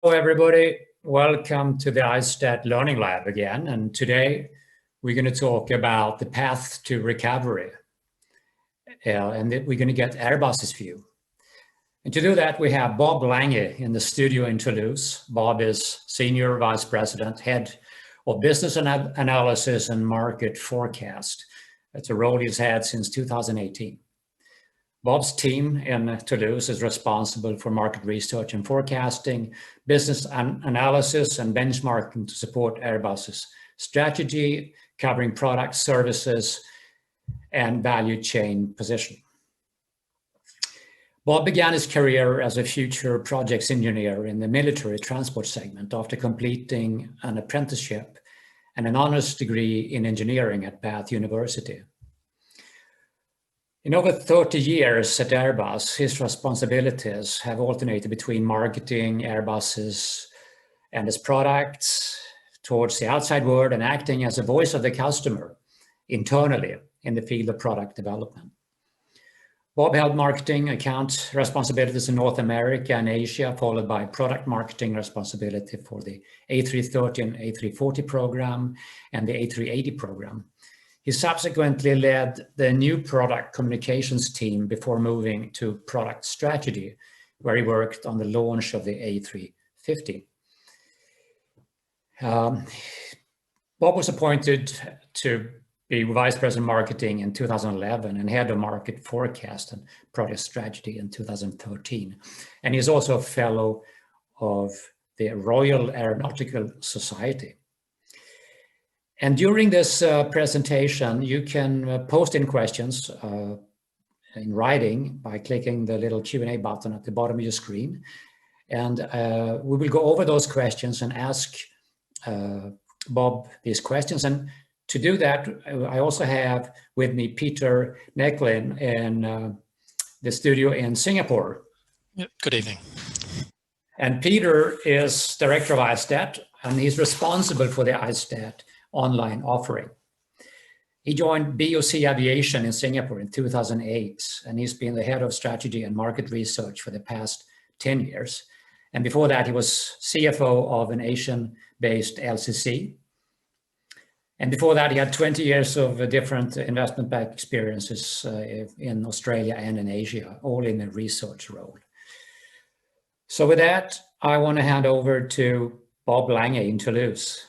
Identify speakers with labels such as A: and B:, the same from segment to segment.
A: Hello, everybody. Welcome to the ISTAT Learning Lab again. And today we're going to talk about the path to recovery. And we're going to get Airbus's view. And to do that, we have Bob Lange in the studio in Toulouse. Bob is Senior Vice President, Head of Business Analysis and Market Forecast. That's a role he's had since 2018. Bob's team in Toulouse is responsible for market research and forecasting, business analysis and benchmarking to support Airbus's strategy, covering products, services, and value chain positioning. Bob began his career as a future projects engineer in the military transport segment after completing an apprenticeship and an honors degree in engineering at Bath University. In over 30 years at Airbus, his responsibilities have alternated between marketing Airbus's and its products towards the outside world and acting as a voice of the customer internally in the field of product development. Bob held marketing account responsibilities in North America and Asia, followed by product marketing responsibility for the A330 and A340 program and the A380 program. He subsequently led the new product communications team before moving to product strategy, where he worked on the launch of the A350. Bob was appointed to be Vice President Marketing in 2011 and Head of Market Forecast and Product Strategy in 2013. And he's also a Fellow of the Royal Aeronautical Society. And during this presentation, you can post in questions in writing by clicking the little Q&A button at the bottom of your screen. And we will go over those questions and ask Bob these questions. And to do that, I also have with me Peter Necklin in the studio in Singapore.
B: Yep. Good evening.
A: And Peter is Director of ISTAT, and he's responsible for the ISTAT online offering. He joined BOC Aviation in Singapore in 2008, and he's been the head of strategy and market research for the past 10 years. And before that, he was CFO of an Asian-based LCC. And before that, he had 20 years of different investment bank experiences in Australia and in Asia, all in a research role. So with that, I want to hand over to Bob Lange in Toulouse.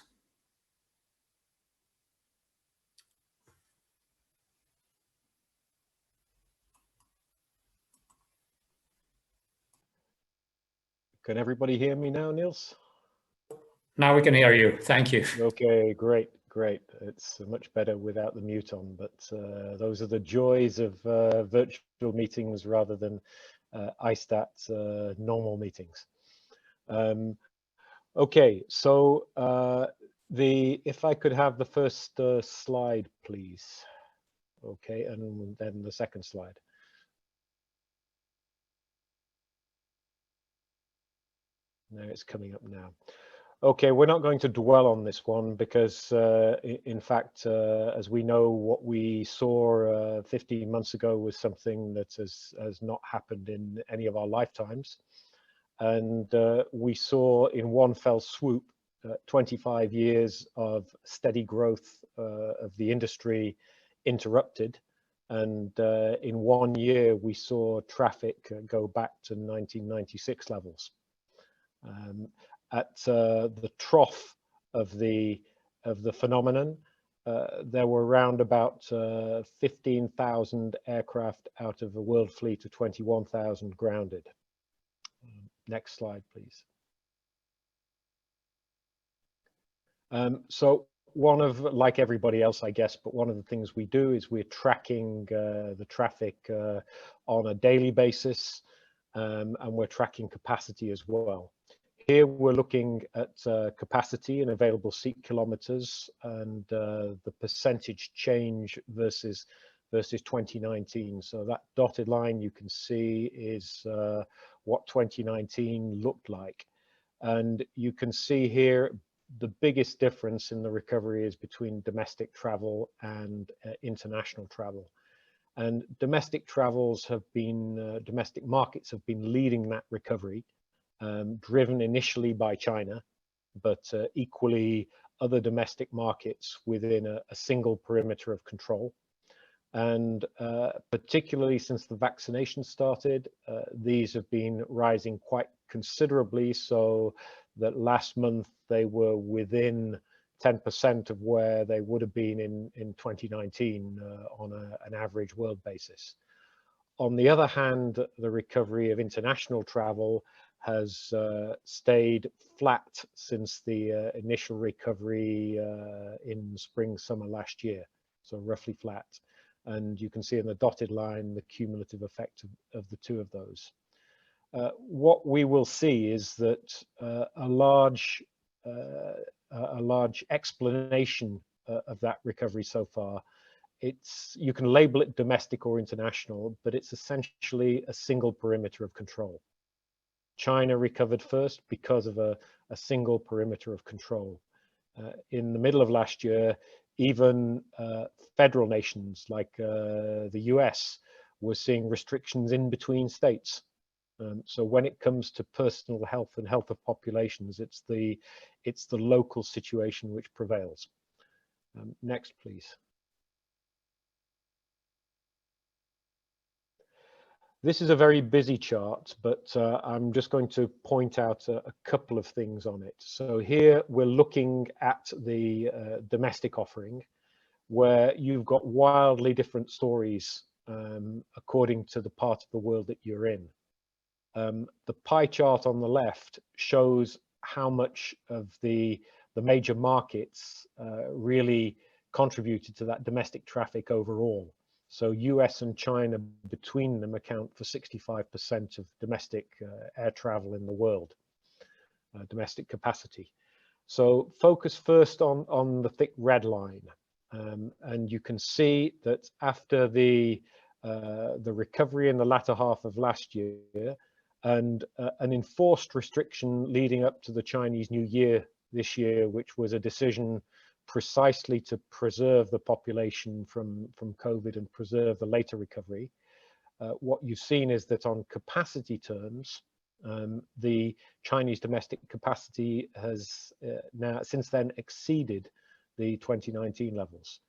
C: Can everybody hear me now, Niels?
A: Now we can hear you. Thank you.
C: Okay, great. It's much better without the mute on, but those are the joys of virtual meetings rather than ISTAT's normal meetings. Okay, so if I could have the first slide, please. Okay, and then the second slide. No, it's coming up now. Okay, we're not going to dwell on this one because, in fact, as we know, what we saw 15 months ago was something that has not happened in any of our lifetimes. And we saw in one fell swoop 25 years of steady growth of the industry interrupted. And in 1 year, we saw traffic go back to 1996 levels. At the trough of the phenomenon, there were around about 15,000 aircraft out of a world fleet of 21,000 grounded. Next slide, please. So like everybody else, I guess, but one of the things we do is we're tracking the traffic on a daily basis, and we're tracking capacity as well. Here we're looking at capacity and available seat kilometers and the percentage change versus 2019. So that dotted line you can see is what 2019 looked like. And you can see here the biggest difference in the recovery is between domestic travel and international travel. And domestic markets have been leading that recovery. driven initially by China, but equally other domestic markets within a single perimeter of control. And particularly since the vaccination started, these have been rising quite considerably, so that last month they were within 10% of where they would have been in 2019 on an average world basis. On the other hand, the recovery of international travel has stayed flat since the initial recovery in spring, summer last year, so roughly flat. And you can see in the dotted line the cumulative effect of the two of those. What we will see is that a large explanation of that recovery so far, you can label it domestic or international, but it's essentially a single perimeter of control. China recovered first because of a single perimeter of control. In the middle of last year, even federal nations like the US were seeing restrictions in between states. So when it comes to personal health and health of populations, it's the local situation which prevails. Next, please. This is a very busy chart, but I'm just going to point out a couple of things on it. So here we're looking at the domestic offering, where you've got wildly different stories according to the part of the world that you're in. The pie chart on the left shows how much of the major markets really contributed to that domestic traffic overall. So US and China between them account for 65% of domestic air travel in the world, domestic capacity. So focus first on the thick red line. And you can see that after the recovery in the latter half of last year and an enforced restriction leading up to the Chinese New Year this year, which was a decision precisely to preserve the population from COVID and preserve the later recovery. What you've seen is that on capacity terms, the Chinese domestic capacity has now since then exceeded the 2019 levels.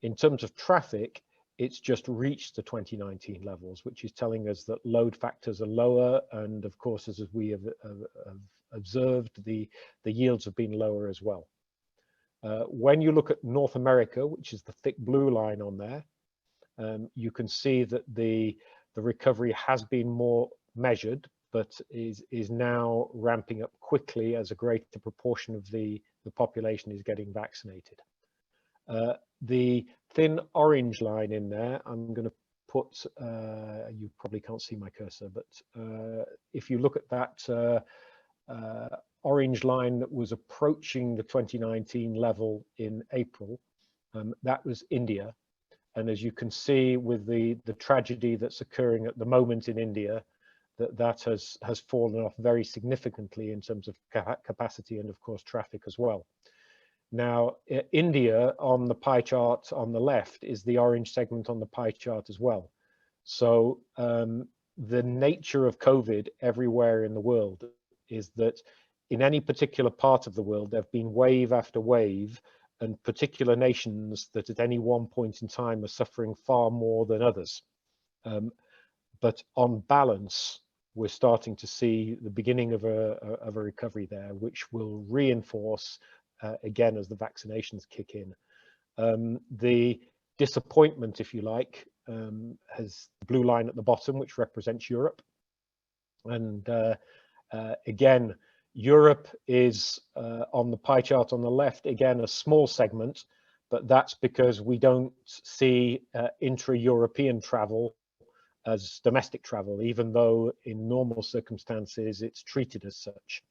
C: In terms of traffic, it's just reached the 2019 levels, which is telling us that load factors are lower, and of course, as we have observed, the yields have been lower as well. When you look at North America, which is the thick blue line on there, you can see that the recovery has been more measured, but is now ramping up quickly as a greater proportion of the population is getting vaccinated. The thin orange line in there, I'm going to put, you probably can't see my cursor, but if you look at that orange line that was approaching the 2019 level in April, that was India. And as you can see with the tragedy that's occurring at the moment in India, that has fallen off very significantly in terms of capacity and of course traffic as well. Now, India on the pie chart on the left is the orange segment on the pie chart as well. So the nature of COVID everywhere in the world is that in any particular part of the world, there have been wave after wave, and particular nations that at any one point in time are suffering far more than others. But on balance, we're starting to see the beginning of a recovery there, which will reinforce again as the vaccinations kick in. The disappointment, if you like, has the blue line at the bottom, which represents Europe. And again, Europe is on the pie chart on the left, again, a small segment, but that's because we don't see intra-European travel as domestic travel, even though in normal circumstances it's treated as such.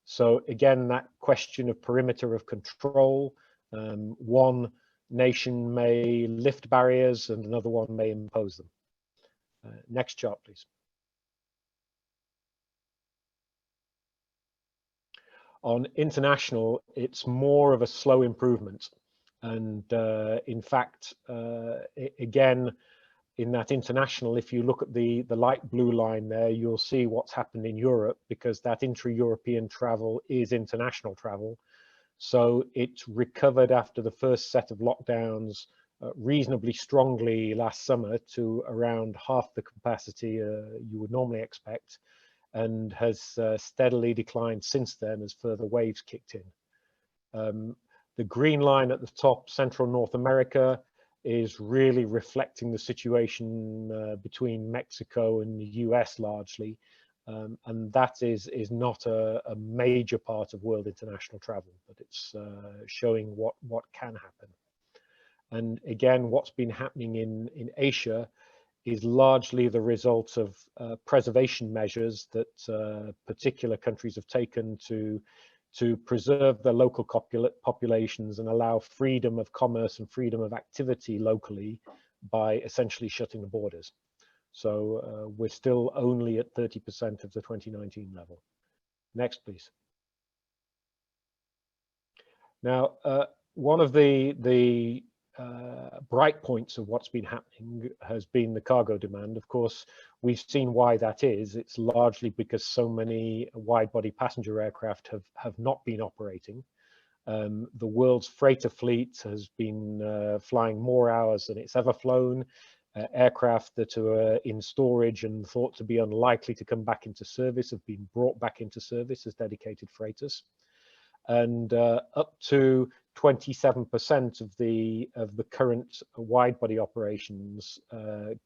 C: So again, that question of perimeter of control, one nation may lift barriers and another one may impose them. Next chart, please. On international, it's more of a slow improvement. And in fact, again, in that international, if you look at the light blue line there, you'll see what's happened in Europe, because that intra-European travel is international travel. So it's recovered after the first set of lockdowns reasonably strongly last summer to around half the capacity you would normally expect, and has steadily declined since then as further waves kicked in. The green line at the top, Central North America, is really reflecting the situation between Mexico and the US largely, and that is not a major part of world international travel, but it's showing what can happen. And again, what's been happening in Asia is largely the result of preservation measures that particular countries have taken to preserve their local populations and allow freedom of commerce and freedom of activity locally by essentially shutting the borders. So we're still only at 30% of the 2019 level. Next, please. Now, one of the bright points of what's been happening has been the cargo demand. Of course, we've seen why that is. It's largely because so many wide-body passenger aircraft have not been operating. The world's freighter fleet has been flying more hours than it's ever flown. Aircraft that are in storage and thought to be unlikely to come back into service have been brought back into service as dedicated freighters. And up to 27% of the current wide-body operations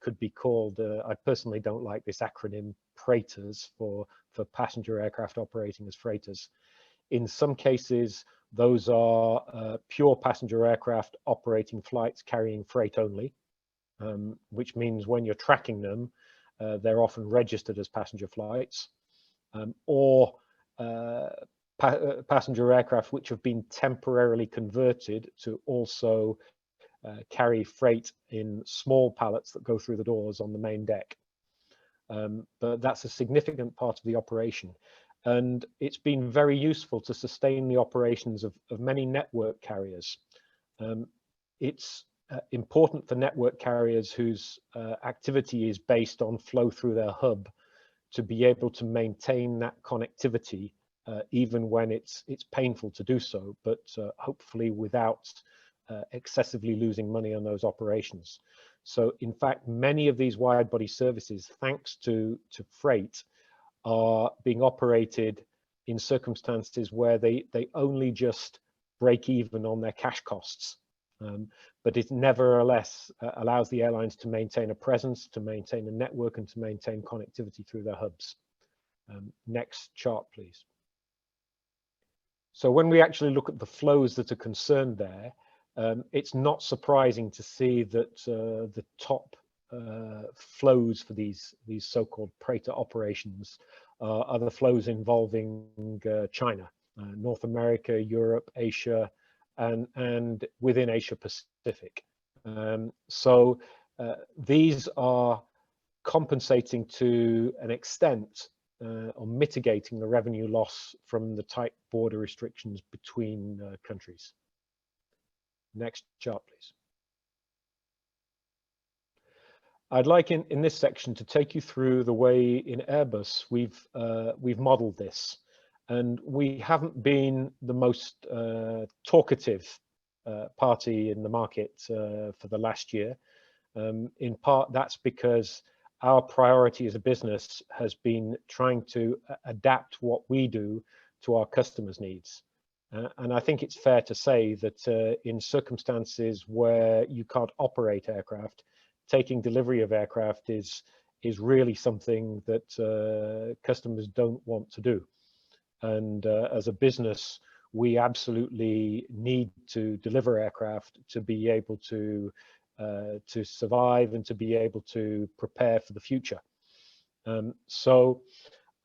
C: could be called, I personally don't like this acronym, freighters, for passenger aircraft operating as freighters. In some cases, those are pure passenger aircraft operating flights carrying freight only, which means when you're tracking them, they're often registered as passenger flights, or passenger aircraft which have been temporarily converted to also carry freight in small pallets that go through the doors on the main deck. But that's a significant part of the operation. And it's been very useful to sustain the operations of many network carriers. It's important for network carriers whose activity is based on flow through their hub to be able to maintain that connectivity even when it's painful to do so, but hopefully without excessively losing money on those operations. So in fact, many of these wide body services, thanks to freight, are being operated in circumstances where they only just break even on their cash costs. But it nevertheless allows the airlines to maintain a presence, to maintain a network, and to maintain connectivity through their hubs. Next chart, please. So when we actually look at the flows that are concerned there, it's not surprising to see that the top flows for these so-called freighter operations are the flows involving China, North America, Europe, Asia, and within Asia Pacific. So these are compensating to an extent or mitigating the revenue loss from the tight border restrictions between countries. Next chart, please. I'd like in this section to take you through the way in Airbus we've modeled this. And we haven't been the most talkative party in the market for the last year. In part, that's because our priority as a business has been trying to adapt what we do to our customers' needs. And I think it's fair to say that in circumstances where you can't operate aircraft, taking delivery of aircraft is really something that customers don't want to do. And as a business, we absolutely need to deliver aircraft to be able to survive and to be able to prepare for the future. So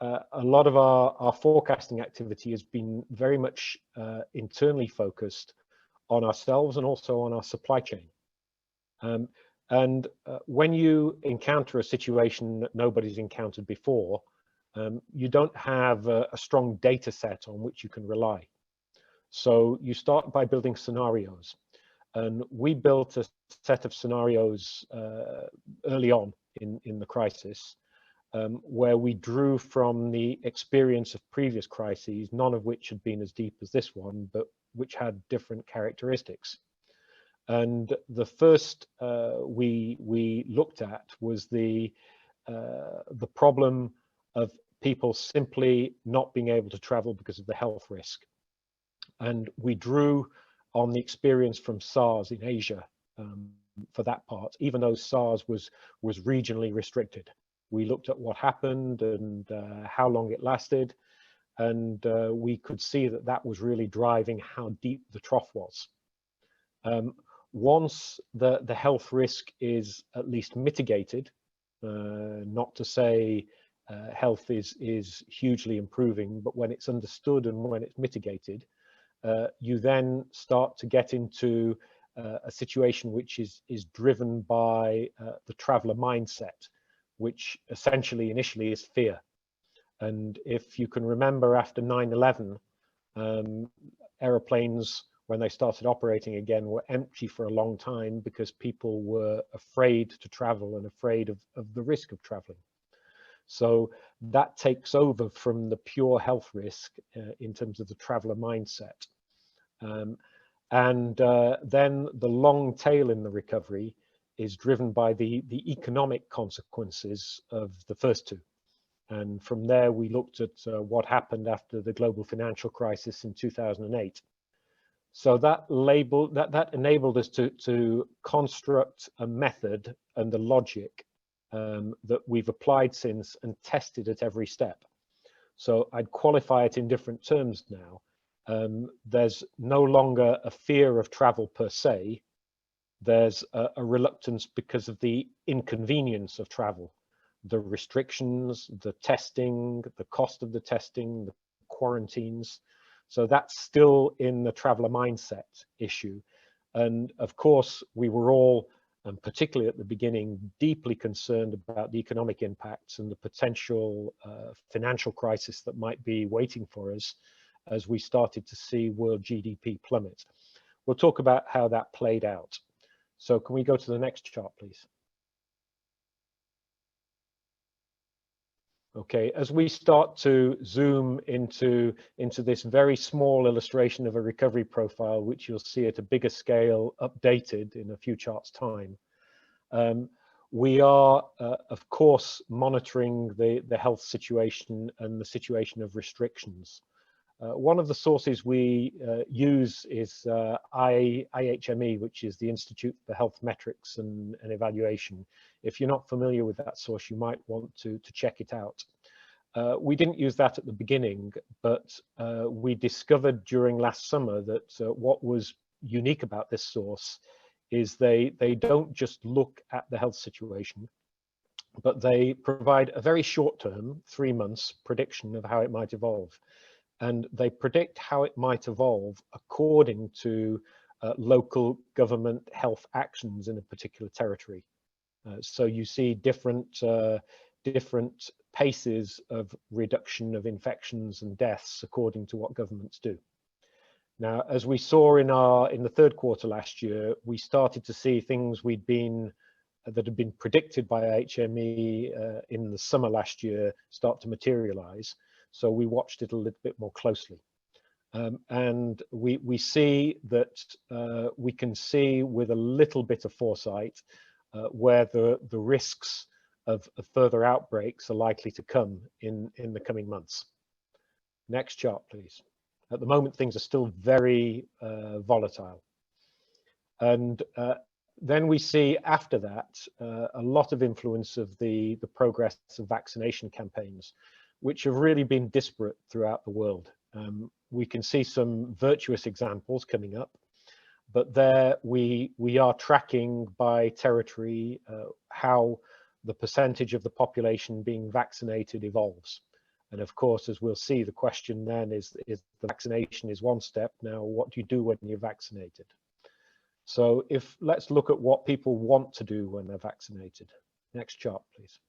C: a lot of our forecasting activity has been very much internally focused on ourselves and also on our supply chain. And when you encounter a situation that nobody's encountered before, you don't have a strong data set on which you can rely. So you start by building scenarios. And we built a set of scenarios early on in the crisis, where we drew from the experience of previous crises, none of which had been as deep as this one, but which had different characteristics. And the first we looked at was the problem of people simply not being able to travel because of the health risk. And we drew on the experience from SARS in Asia for that part, even though SARS was regionally restricted. We looked at what happened and how long it lasted, and we could see that that was really driving how deep the trough was. Once the health risk is at least mitigated, not to say health is hugely improving, but when it's understood and when it's mitigated, you then start to get into a situation which is driven by the traveler mindset, which essentially initially is fear. And if you can remember, after 9/11, aeroplanes, when they started operating again, were empty for a long time because people were afraid to travel and afraid of the risk of traveling. So that takes over from the pure health risk in terms of the traveler mindset. Then the long tail in the recovery is driven by the economic consequences of the first two. And from there, we looked at what happened after the global financial crisis in 2008. So that enabled us to construct a method and the logic that we've applied since and tested at every step. So I'd qualify it in different terms now. There's no longer a fear of travel per se. There's a reluctance because of the inconvenience of travel, the restrictions, the testing, the cost of the testing, the quarantines. So that's still in the traveler mindset issue. And of course, we were all, and particularly at the beginning, deeply concerned about the economic impacts and the potential financial crisis that might be waiting for us as we started to see world GDP plummet. We'll talk about how that played out. So can we go to the next chart, please? Okay, as we start to zoom into this very small illustration of a recovery profile, which you'll see at a bigger scale updated in a few charts' time, we are, of course, monitoring the health situation and the situation of restrictions. One of the sources we use is IHME, which is the Institute for Health Metrics and Evaluation. If you're not familiar with that source, you might want to check it out. We didn't use that at the beginning, but we discovered during last summer that what was unique about this source is they don't just look at the health situation, but they provide a very short-term, 3 months prediction of how it might evolve. And they predict how it might evolve according to local government health actions in a particular territory. So you see different paces of reduction of infections and deaths according to what governments do. Now, as we saw in the third quarter last year, we started to see things that had been predicted by HME in the summer last year start to materialize. So we watched it a little bit more closely. And we see that we can see with a little bit of foresight where the risks of further outbreaks are likely to come in the coming months. Next chart, please. At the moment, things are still very volatile. And then we see after that a lot of influence of the progress of vaccination campaigns, which have really been disparate throughout the world. We can see some virtuous examples coming up, but there we are tracking by territory how the percentage of the population being vaccinated evolves. And of course, as we'll see, the question then is the vaccination is one step. Now, what do you do when you're vaccinated? So let's look at what people want to do when they're vaccinated. Next chart, please.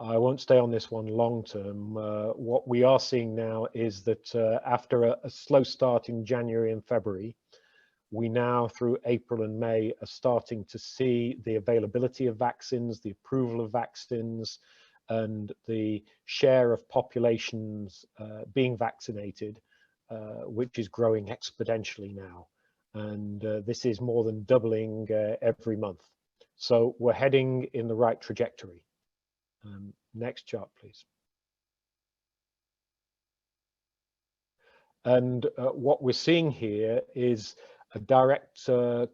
C: I won't stay on this one long term. What we are seeing now is that after a slow start in January and February, we now through April and May are starting to see the availability of vaccines, the approval of vaccines, and the share of populations being vaccinated, which is growing exponentially now. And this is more than doubling every month. So we're heading in the right trajectory. Next chart, please. And what we're seeing here is a direct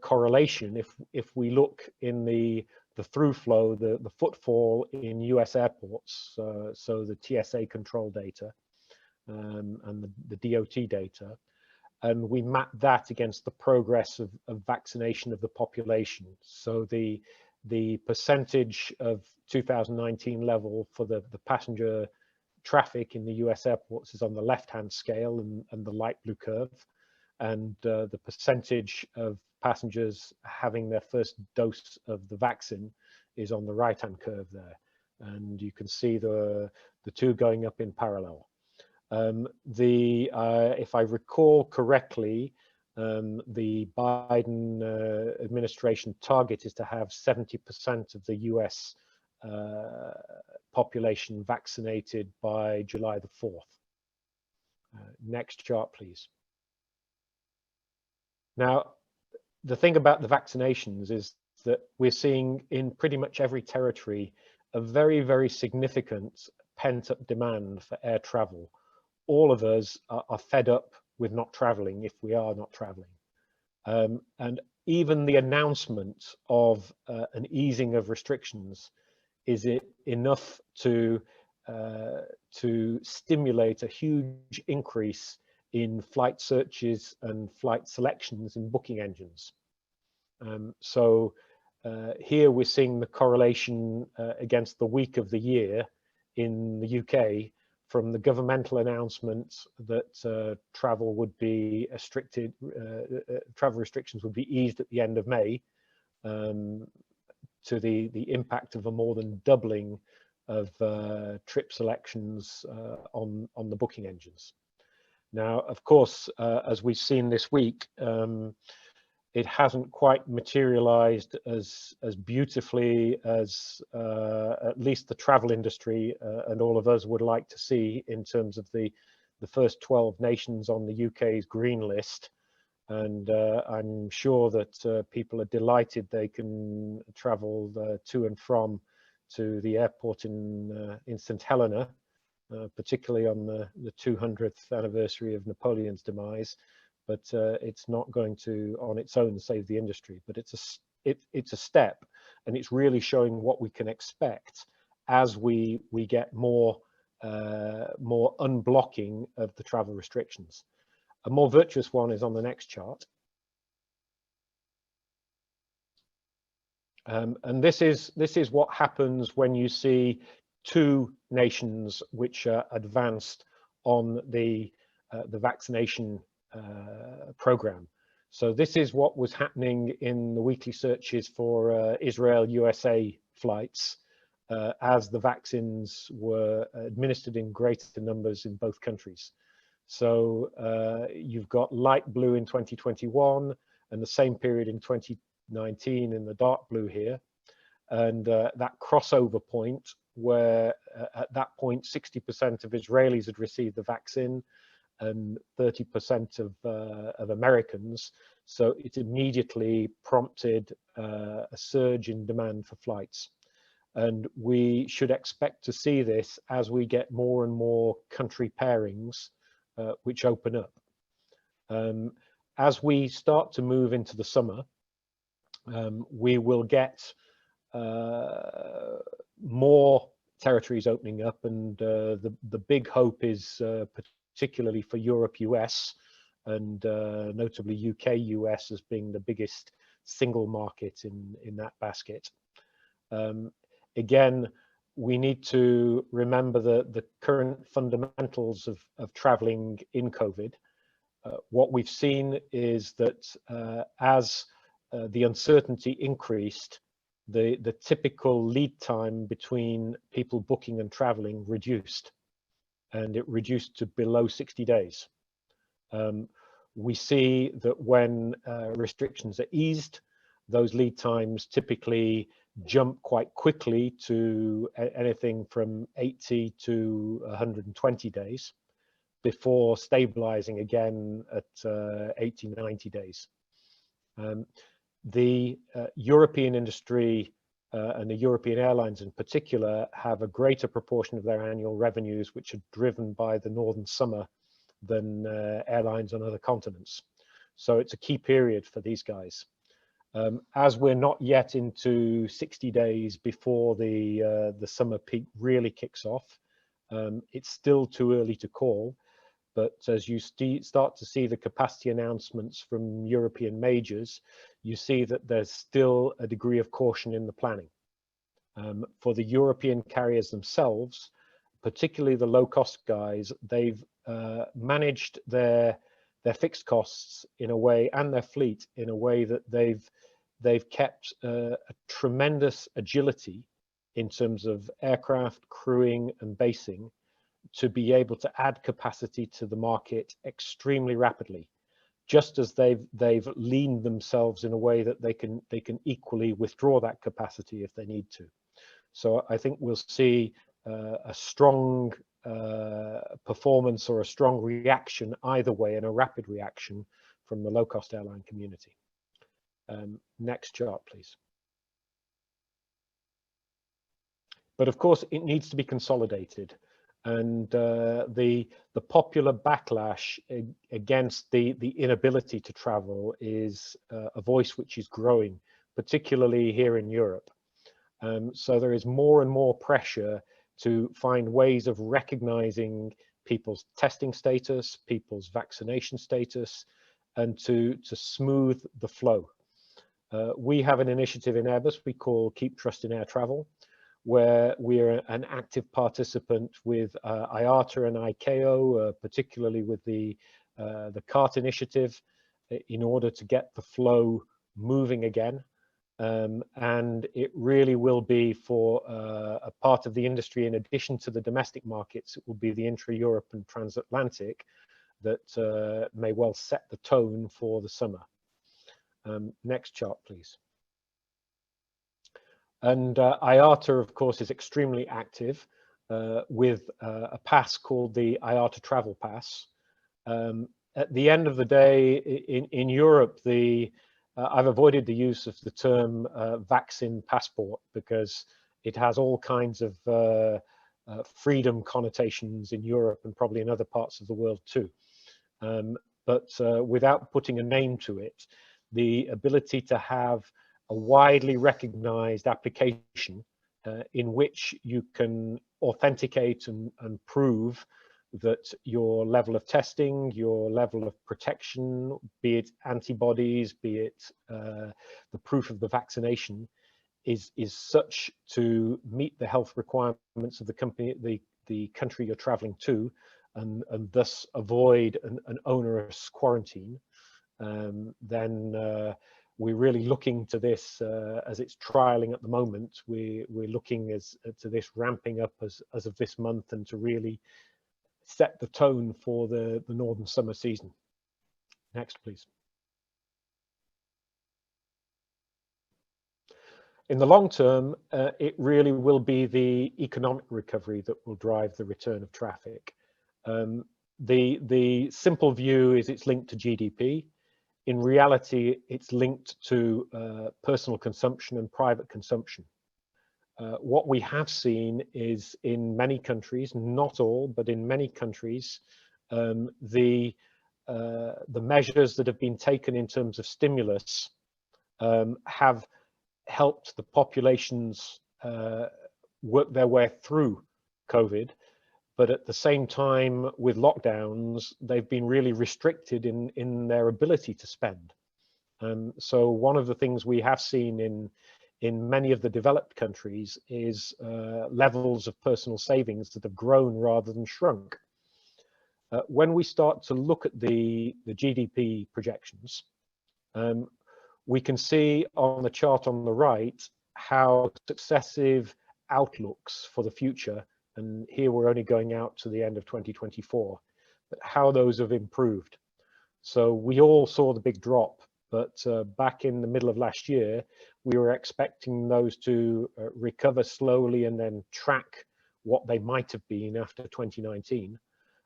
C: correlation. If we look in the through flow, the footfall in US airports, so the TSA control data and the DOT data, and we map that against the progress of vaccination of the population. So the percentage of 2019 level for the passenger traffic in the US airports is on the left-hand scale and the light blue curve, and the percentage of passengers having their first dose of the vaccine is on the right-hand curve there. And you can see the two going up in parallel. If I recall correctly, the Biden administration target is to have 70% of the US population vaccinated by July the 4th. Next chart, please. Now, the thing about the vaccinations is that we're seeing in pretty much every territory a very, very significant pent-up demand for air travel. All of us are fed up with not traveling if we are not traveling. And even the announcement of an easing of restrictions, is it enough to stimulate a huge increase in flight searches and flight selections in booking engines? So here we're seeing the correlation against the week of the year in the UK from the governmental announcement that travel would be restricted, travel restrictions would be eased at the end of May, to the impact of a more than doubling of trip selections on the booking engines. Now, of course, as we've seen this week, it hasn't quite materialized as beautifully as at least the travel industry and all of us would like to see in terms of the first 12 nations on the UK's green list. And I'm sure that people are delighted they can travel to and from to the airport in St Helena, particularly on the 200th anniversary of Napoleon's demise. But it's not going to, on its own, save the industry. But it's a step, and it's really showing what we can expect as we get more unblocking of the travel restrictions. A more virtuous one is on the next chart. And this is what happens when you see two nations which are advanced on the vaccination program. So this is what was happening in the weekly searches for Israel USA flights as the vaccines were administered in greater numbers in both countries. So you've got light blue in 2021 and the same period in 2019 in the dark blue here. And that crossover point where at that point 60% of Israelis had received the vaccine and 30% of Americans. So it immediately prompted a surge in demand for flights. And we should expect to see this as we get more and more country pairings which open up. As we start to move into the summer, we will get more territories opening up, and the big hope is particularly for Europe, US, and notably UK, US as being the biggest single market in that basket. Again, we need to remember the current fundamentals of traveling in COVID. What we've seen is that as the uncertainty increased, the typical lead time between people booking and traveling reduced, and it reduced to below 60 days. We see that when restrictions are eased, those lead times typically jump quite quickly to anything from 80 to 120 days before stabilizing again at 80, 90 days. The European industry and the European airlines in particular have a greater proportion of their annual revenues which are driven by the northern summer than airlines on other continents. So it's a key period for these guys. As we're not yet into 60 days before the summer peak really kicks off, it's still too early to call. But as you start to see the capacity announcements from European majors, you see that there's still a degree of caution in the planning. For the European carriers themselves, particularly the low-cost guys, they've managed their fixed costs in a way, and their fleet in a way that they've kept a tremendous agility in terms of aircraft, crewing, and basing, to be able to add capacity to the market extremely rapidly, just as they've leaned themselves in a way that they can equally withdraw that capacity if they need to. So I think we'll see a strong performance or a strong reaction either way, and a rapid reaction from the low-cost airline community. Next chart, please. But of course, it needs to be consolidated. And the popular backlash against the inability to travel is a voice which is growing, particularly here in Europe. So there is more and more pressure to find ways of recognizing people's testing status, people's vaccination status, and to smooth the flow. We have an initiative in Airbus we call Keep Trust in Air Travel, where we're an active participant with IATA and ICAO, particularly with the CART initiative, in order to get the flow moving again. And it really will be for a part of the industry, in addition to the domestic markets, it will be the intra-Europe and transatlantic that may well set the tone for the summer. Next chart, please. And IATA, of course, is extremely active with a pass called the IATA Travel Pass. At the end of the day, in Europe, I've avoided the use of the term vaccine passport because it has all kinds of freedom connotations in Europe and probably in other parts of the world too. But without putting a name to it, the ability to have a widely recognized application in which you can authenticate and prove that your level of testing, your level of protection, be it antibodies, be it the proof of the vaccination, is such to meet the health requirements of the company, the country you're traveling to, and thus avoid an onerous quarantine, then we're really looking to this as it's trialing at the moment. We're looking to this ramping up as of this month, and to really set the tone for the northern summer season. Next, please. In the long term, it really will be the economic recovery that will drive the return of traffic. The simple view is it's linked to GDP. In reality, it's linked to personal consumption and private consumption. What we have seen is in many countries, not all, but in many countries, the measures that have been taken in terms of stimulus have helped the populations work their way through COVID. But at the same time, with lockdowns, they've been really restricted in their ability to spend. So one of the things we have seen in many of the developed countries is levels of personal savings that have grown rather than shrunk. When we start to look at the GDP projections, we can see on the chart on the right how successive outlooks for the future, and here we're only going out to the end of 2024, but how those have improved. So we all saw the big drop, but back in the middle of last year, we were expecting those to recover slowly and then track what they might have been after 2019.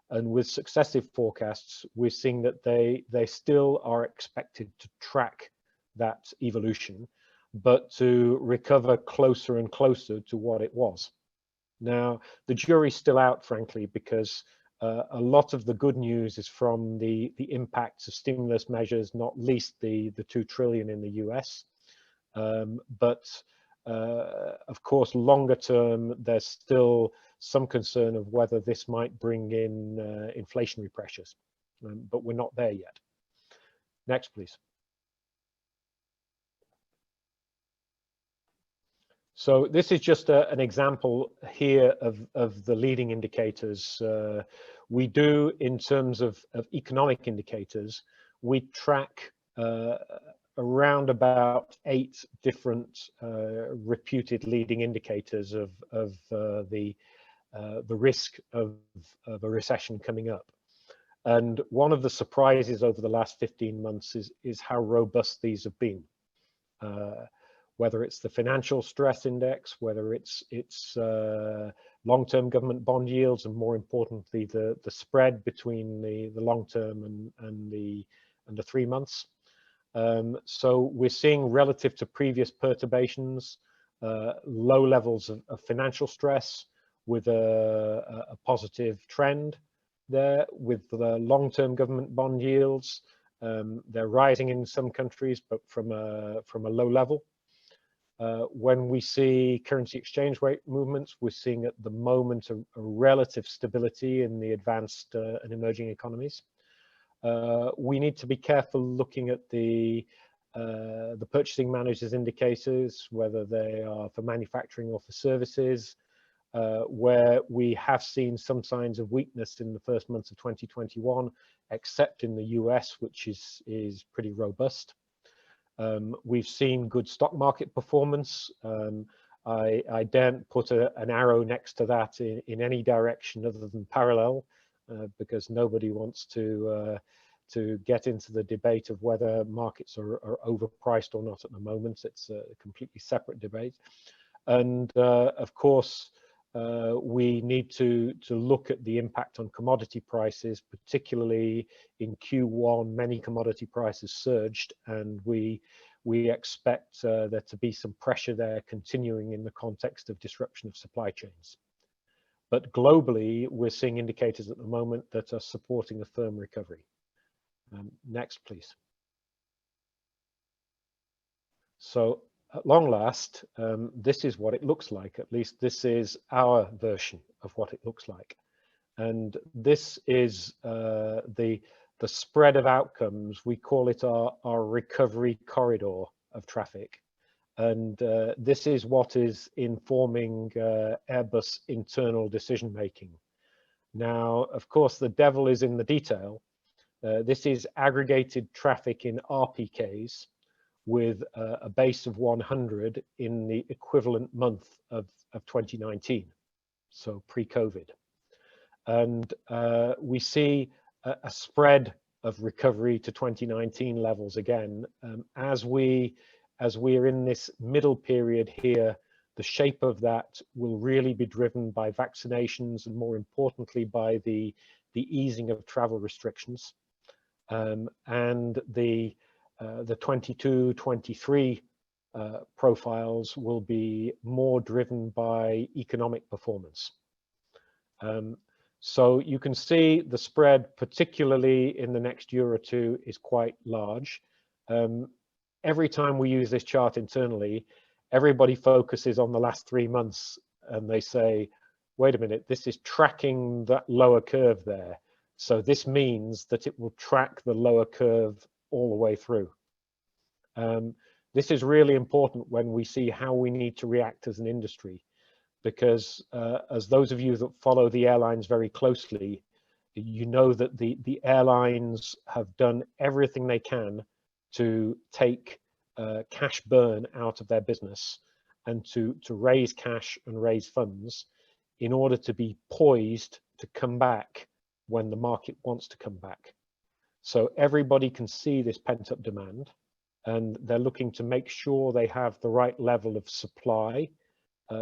C: And with successive forecasts, we're seeing that they still are expected to track that evolution, but to recover closer and closer to what it was. Now, the jury's still out, frankly, because a lot of the good news is from the impacts of stimulus measures, not least the 2 trillion in the US. But of course, longer term, there's still some concern of whether this might bring in inflationary pressures, but we're not there yet. Next, please. So this is just an example here of the leading indicators we do in terms of economic indicators. We track around about 8 different reputed leading indicators of the risk of a recession coming up. And one of the surprises over the last 15 months is how robust these have been. Whether it's the financial stress index, whether it's long-term government bond yields, and more importantly, the spread between the long-term and the 3 months. So we're seeing, relative to previous perturbations, low levels of financial stress with a positive trend there. With the long-term government bond yields, they're rising in some countries, but from a low level. When we see currency exchange rate movements, we're seeing at the moment a relative stability in the advanced and emerging economies. We need to be careful looking at the purchasing managers indicators, whether they are for manufacturing or for services, where we have seen some signs of weakness in the first months of 2021, except in the US, which is pretty robust. We've seen good stock market performance. I daren't put an arrow next to that in any direction other than parallel, because nobody wants to get into the debate of whether markets are overpriced or not at the moment. It's a completely separate debate. And of course, we need to look at the impact on commodity prices, particularly in Q1. Many commodity prices surged, and we expect there to be some pressure there continuing in the context of disruption of supply chains. But globally, we're seeing indicators at the moment that are supporting a firm recovery. Next, please. So, at long last, this is what it looks like. At least this is our version of what it looks like. And this is the spread of outcomes. We call it our recovery corridor of traffic. And this is what is informing Airbus internal decision making. Now, of course, the devil is in the detail. This is aggregated traffic in RPKs, with a base of 100 in the equivalent month of 2019, so pre-COVID. And we see a spread of recovery to 2019 levels again. As we're in this middle period here, the shape of that will really be driven by vaccinations, and more importantly by the easing of travel restrictions, and the 22-23 profiles will be more driven by economic performance. So you can see the spread, particularly in the next year or two, is quite large. Every time we use this chart internally, everybody focuses on the last 3 months and they say, wait a minute, this is tracking that lower curve there. So this means that it will track the lower curve all the way through. This is really important when we see how we need to react as an industry, because as those of you that follow the airlines very closely, you know that the airlines have done everything they can to take cash burn out of their business. and to raise cash and raise funds in order to be poised to come back when the market wants to come back. So everybody can see this pent-up demand, and they're looking to make sure they have the right level of supply.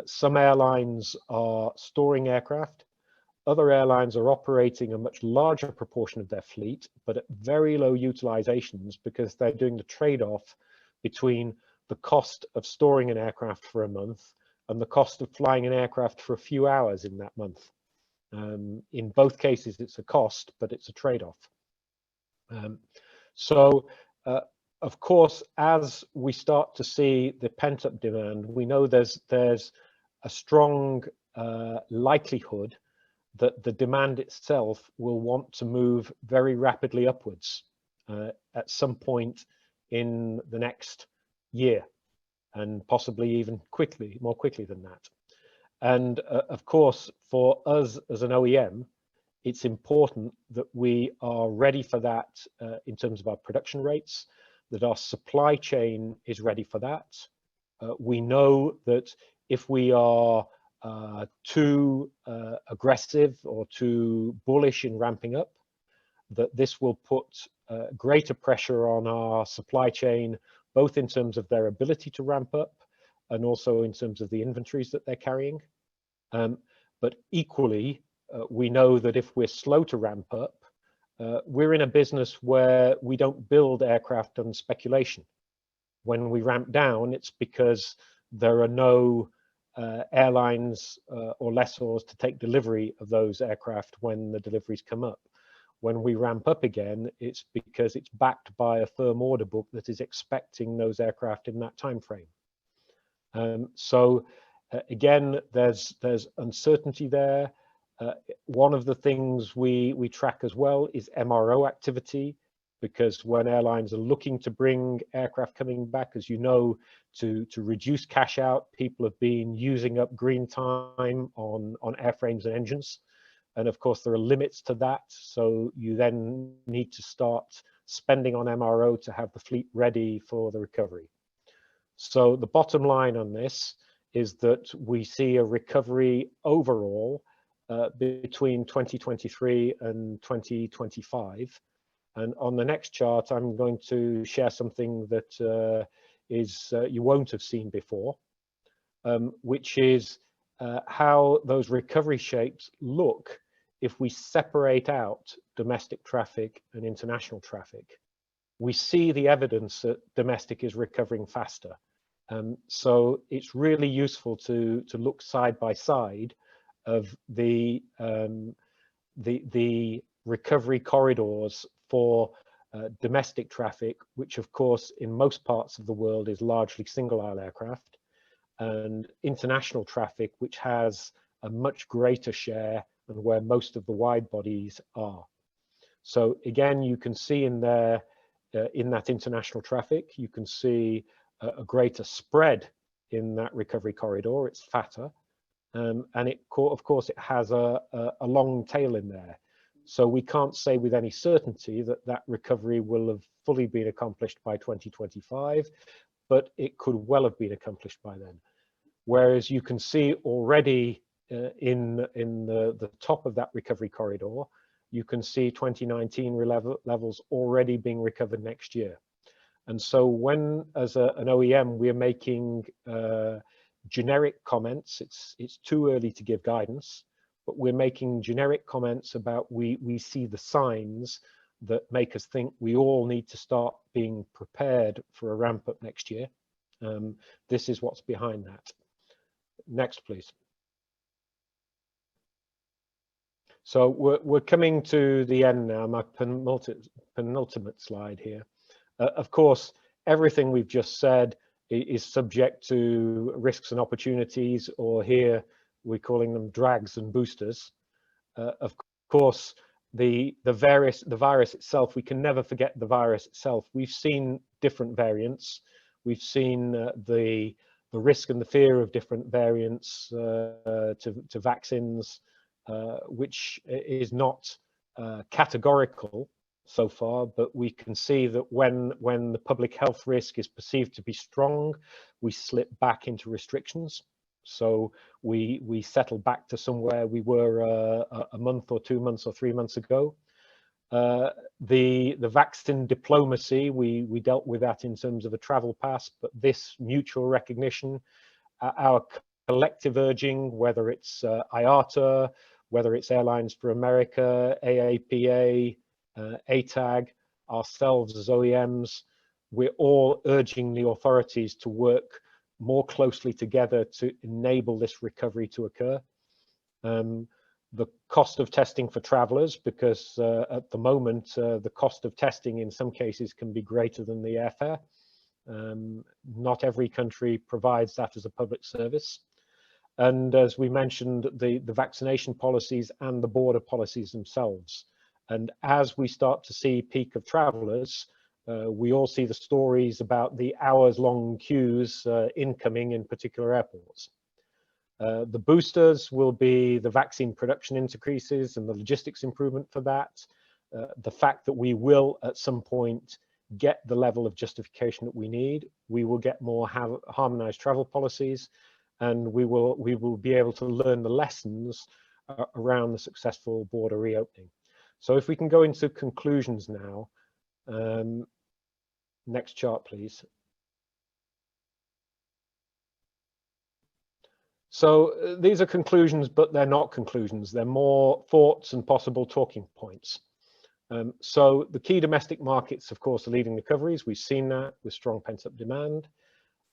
C: Some airlines are storing aircraft. Other airlines are operating a much larger proportion of their fleet, but at very low utilizations, because they're doing the trade-off between the cost of storing an aircraft for a month and the cost of flying an aircraft for a few hours in that month. In both cases, it's a cost, but it's a trade-off. Of course, as we start to see the pent-up demand, we know there's a strong likelihood that the demand itself will want to move very rapidly upwards at some point in the next year, and possibly even more quickly than that. And of course, for us as an OEM, it's important that we are ready for that in terms of our production rates, that our supply chain is ready for that. We know that if we are too aggressive or too bullish in ramping up, that this will put greater pressure on our supply chain, both in terms of their ability to ramp up and also in terms of the inventories that they're carrying. But equally, we know that if we're slow to ramp up, we're in a business where we don't build aircraft on speculation. When we ramp down, it's because there are no airlines or lessors to take delivery of those aircraft when the deliveries come up. When we ramp up again, it's because it's backed by a firm order book that is expecting those aircraft in that time frame. Again, there's uncertainty there. One of the things we track as well is MRO activity, because when airlines are looking to bring aircraft coming back, as you know, to reduce cash out, people have been using up green time on airframes and engines. And of course, there are limits to that. So you then need to start spending on MRO to have the fleet ready for the recovery. So the bottom line on this is that we see a recovery overall between 2023 and 2025. And on the next chart, I'm going to share something that you won't have seen before, which is how those recovery shapes look if we separate out domestic traffic and international traffic. We see the evidence that domestic is recovering faster. So it's really useful to look side by side of the recovery corridors for domestic traffic, which of course in most parts of the world is largely single aisle aircraft, and international traffic, which has a much greater share and where most of the wide bodies are. So again, you can see in there, in that international traffic, you can see a greater spread in that recovery corridor. It's fatter, and of course it has a long tail in there. So we can't say with any certainty that that recovery will have fully been accomplished by 2025, but it could well have been accomplished by then. Whereas you can see already in the top of that recovery corridor, you can see 2019 levels already being recovered next year. And so when, as an OEM, we're making generic comments, it's too early to give guidance, but we're making generic comments about we see the signs that make us think we all need to start being prepared for a ramp up next year. This is what's behind that. Next, please. So we're coming to the end now, my penultimate slide here. Of course, everything we've just said is subject to risks and opportunities, or here we're calling them drags and boosters. Of course, the virus itself, we can never forget the virus itself. We've seen different variants. We've seen the risk and the fear of different variants to vaccines, which is not categorical. so far, but we can see that when the public health risk is perceived to be strong, we slip back into restrictions. So we settle back to somewhere we were a month or 2 months or 3 months ago. The vaccine diplomacy, we dealt with that in terms of a travel pass, but this mutual recognition, our collective urging, whether it's IATA, whether it's Airlines for America, AAPA, ATAG, ourselves as OEMs, we're all urging the authorities to work more closely together to enable this recovery to occur. The cost of testing for travelers, because at the moment, the cost of testing in some cases can be greater than the airfare. Not every country provides that as a public service. And as we mentioned, the vaccination policies and the border policies themselves. And as we start to see peak of travelers, we all see the stories about the hours-long queues incoming in particular airports. The boosters will be the vaccine production increases and the logistics improvement for that. The fact that we will at some point get the level of justification that we need. We will get more harmonized travel policies, and we will be able to learn the lessons around the successful border reopening. So if we can go into conclusions now. Next chart, please. So these are conclusions, but they're not conclusions. They're more thoughts and possible talking points. So the key domestic markets, of course, are leading recoveries. We've seen that with strong pent-up demand.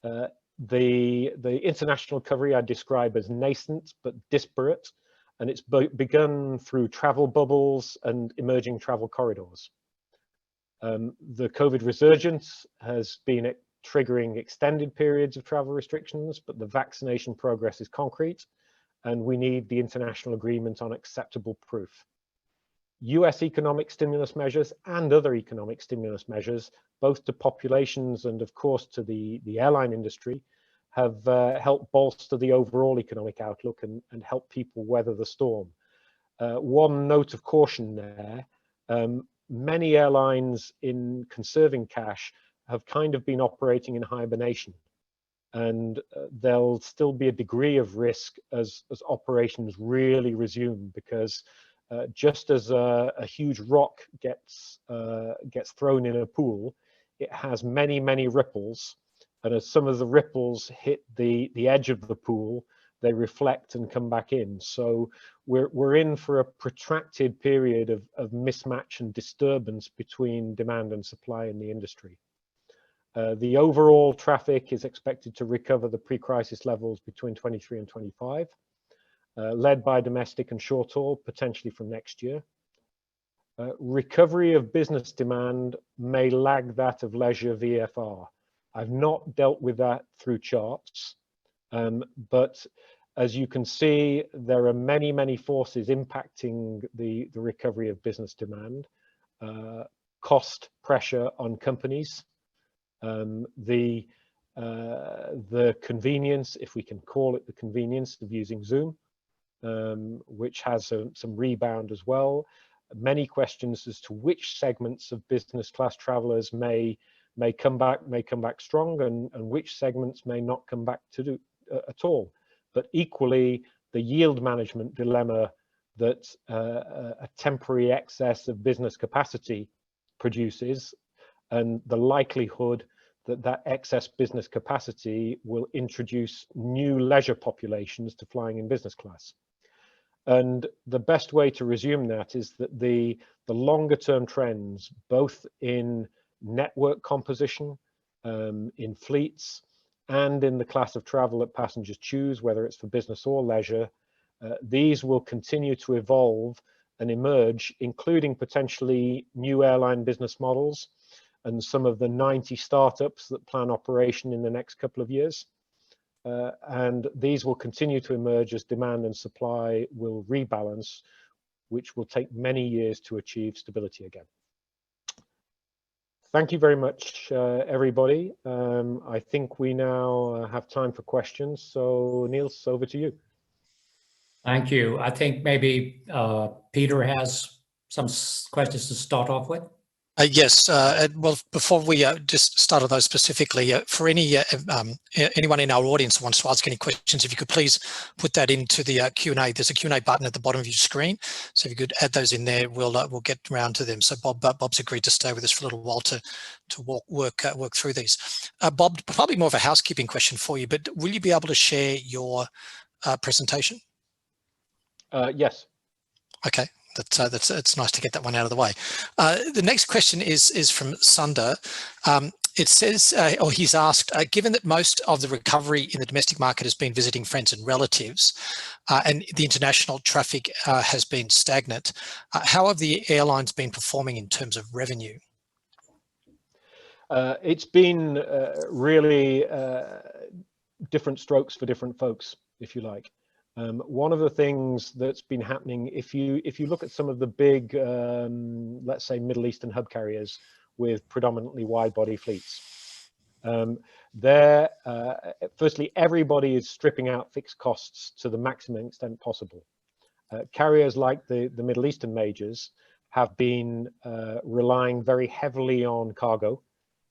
C: The international recovery I describe as nascent but disparate, and it's begun through travel bubbles and emerging travel corridors. The COVID resurgence has been triggering extended periods of travel restrictions, but the vaccination progress is concrete, and we need the international agreement on acceptable proof. US economic stimulus measures and other economic stimulus measures, both to populations and of course to the airline industry, have helped bolster the overall economic outlook and help people weather the storm. One note of caution there, many airlines in conserving cash have kind of been operating in hibernation, and there'll still be a degree of risk as operations really resume, because just as a huge rock gets thrown in a pool, it has many ripples, and as some of the ripples hit the edge of the pool, they reflect and come back in. So we're in for a protracted period of mismatch and disturbance between demand and supply in the industry. The overall traffic is expected to recover the pre-crisis levels between 23 and 25, led by domestic and short haul, potentially from next year. Recovery of business demand may lag that of leisure VFR. I've not dealt with that through charts, but as you can see, there are many forces impacting the recovery of business demand. Cost pressure on companies, the convenience, if we can call it the convenience, of using Zoom, which has some rebound as well. Many questions as to which segments of business class travelers may come back strong, and which segments may not come back at all. But equally, the yield management dilemma that a temporary excess of business capacity produces, and the likelihood that excess business capacity will introduce new leisure populations to flying in business class. And the best way to resume that is that the longer term trends, both in network composition, in fleets, and in the class of travel that passengers choose, whether it's for business or leisure, these will continue to evolve and emerge, including potentially new airline business models and some of the 90 startups that plan operation in the next couple of years. And these will continue to emerge as demand and supply will rebalance, which will take many years to achieve stability again. Thank you very much, everybody. I think we now have time for questions. So Niels, over to you.
A: Thank you. I think maybe Peter has some questions to start off with.
B: Yes. Well, before we just start on those specifically, for anyone in our audience who wants to ask any questions, if you could please put that into the Q&A. There's a Q&A button at the bottom of your screen, so if you could add those in there, we'll get around to them. So Bob's agreed to stay with us for a little while to work through these. Bob, probably more of a housekeeping question for you, but will you be able to share your presentation?
C: Yes.
B: Okay. It's nice to get that one out of the way. The next question is from Sunda. It says, or he's asked, given that most of the recovery in the domestic market has been visiting friends and relatives, and the international traffic has been stagnant, how have the airlines been performing in terms of revenue?
C: It's been really different strokes for different folks, if you like. One of the things that's been happening, if you look at some of the big, let's say, Middle Eastern hub carriers with predominantly wide-body fleets, firstly, everybody is stripping out fixed costs to the maximum extent possible. Carriers like the Middle Eastern majors have been relying very heavily on cargo,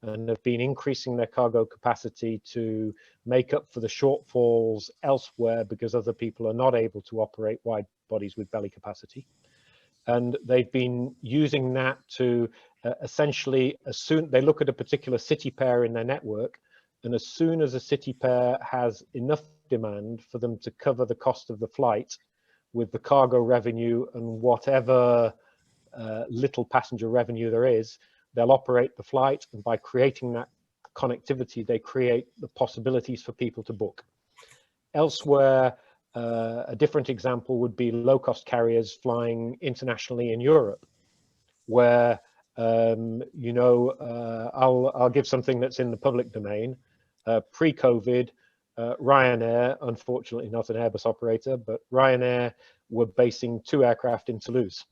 C: and have been increasing their cargo capacity to make up for the shortfalls elsewhere because other people are not able to operate wide bodies with belly capacity. And they've been using that to essentially, as soon they look at a particular city pair in their network, and as soon as a city pair has enough demand for them to cover the cost of the flight with the cargo revenue and whatever little passenger revenue there is, they'll operate the flight, and by creating that connectivity, they create the possibilities for people to book. Elsewhere, a different example would be low-cost carriers flying internationally in Europe, where, you know, I'll give something that's in the public domain. Pre-COVID, Ryanair, unfortunately not an Airbus operator, but Ryanair were basing 2 aircraft in Toulouse.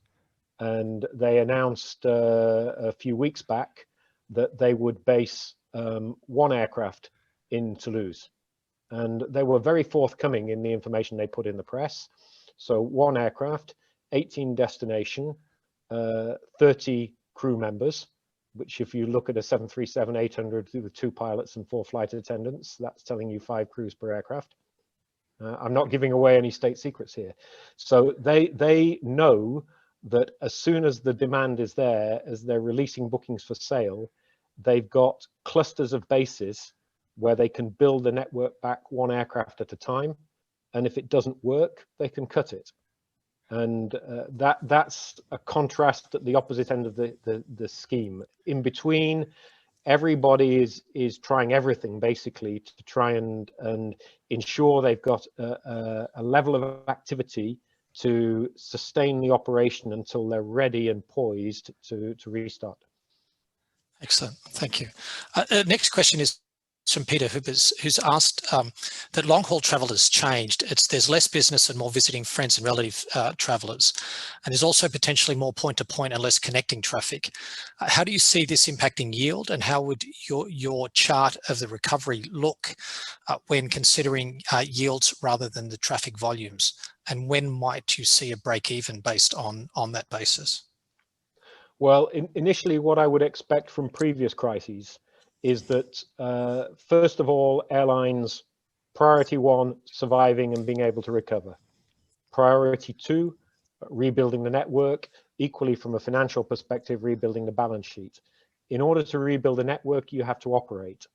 C: And they announced a few weeks back that they would base 1 aircraft in Toulouse. And they were very forthcoming in the information they put in the press. So 1 aircraft, 18 destination, 30 crew members, which if you look at a 737-800 with 2 pilots and 4 flight attendants, that's telling you 5 crews per aircraft. I'm not giving away any state secrets here. So they know that as soon as the demand is there, as they're releasing bookings for sale, they've got clusters of bases where they can build the network back 1 aircraft at a time. And if it doesn't work, they can cut it. And that's a contrast at the opposite end of the scheme. In between, everybody is trying everything basically to try and ensure they've got a level of activity to sustain the operation until they're ready and poised to restart.
B: Excellent, thank you. Next question is from Peter, who's asked that long-haul travel has changed. There's less business and more visiting friends and relative travellers, and there's also potentially more point-to-point and less connecting traffic. How do you see this impacting yield, and how would your chart of the recovery look when considering yields rather than the traffic volumes? And when might you see a break even based on that basis?
C: Well, initially what I would expect from previous crises is that, first of all, airlines, priority 1, surviving and being able to recover. Priority 2, rebuilding the network, equally from a financial perspective, rebuilding the balance sheet. In order to rebuild a network, you have to operate.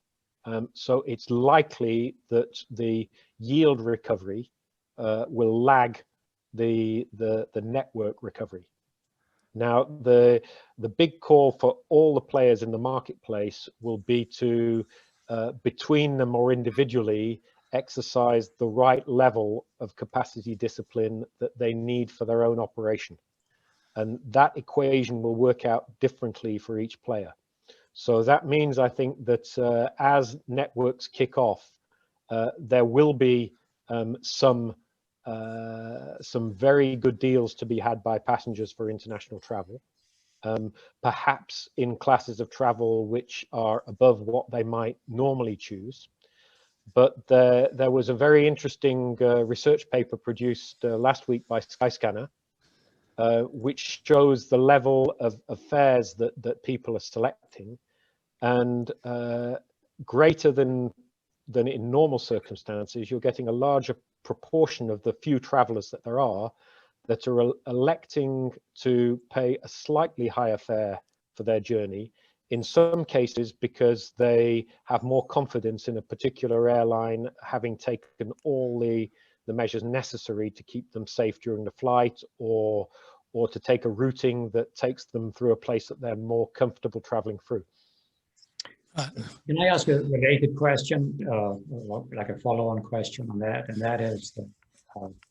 C: So it's likely that the yield recovery will lag the network recovery. Now, the big call for all the players in the marketplace will be to, between them or individually, exercise the right level of capacity discipline that they need for their own operation. And that equation will work out differently for each player. So that means, I think, that as networks kick off, there will be some very good deals to be had by passengers for international travel, perhaps in classes of travel which are above what they might normally choose. But there was a very interesting research paper produced last week by Skyscanner, which shows the level of fares that people are selecting, and greater than in normal circumstances, you're getting a larger proportion of the few travelers that there are that are electing to pay a slightly higher fare for their journey, in some cases because they have more confidence in a particular airline, having taken all the measures necessary to keep them safe during the flight, or to take a routing that takes them through a place that they're more comfortable traveling through.
A: Can I ask a related question, like a follow-on question on that? And that is, that,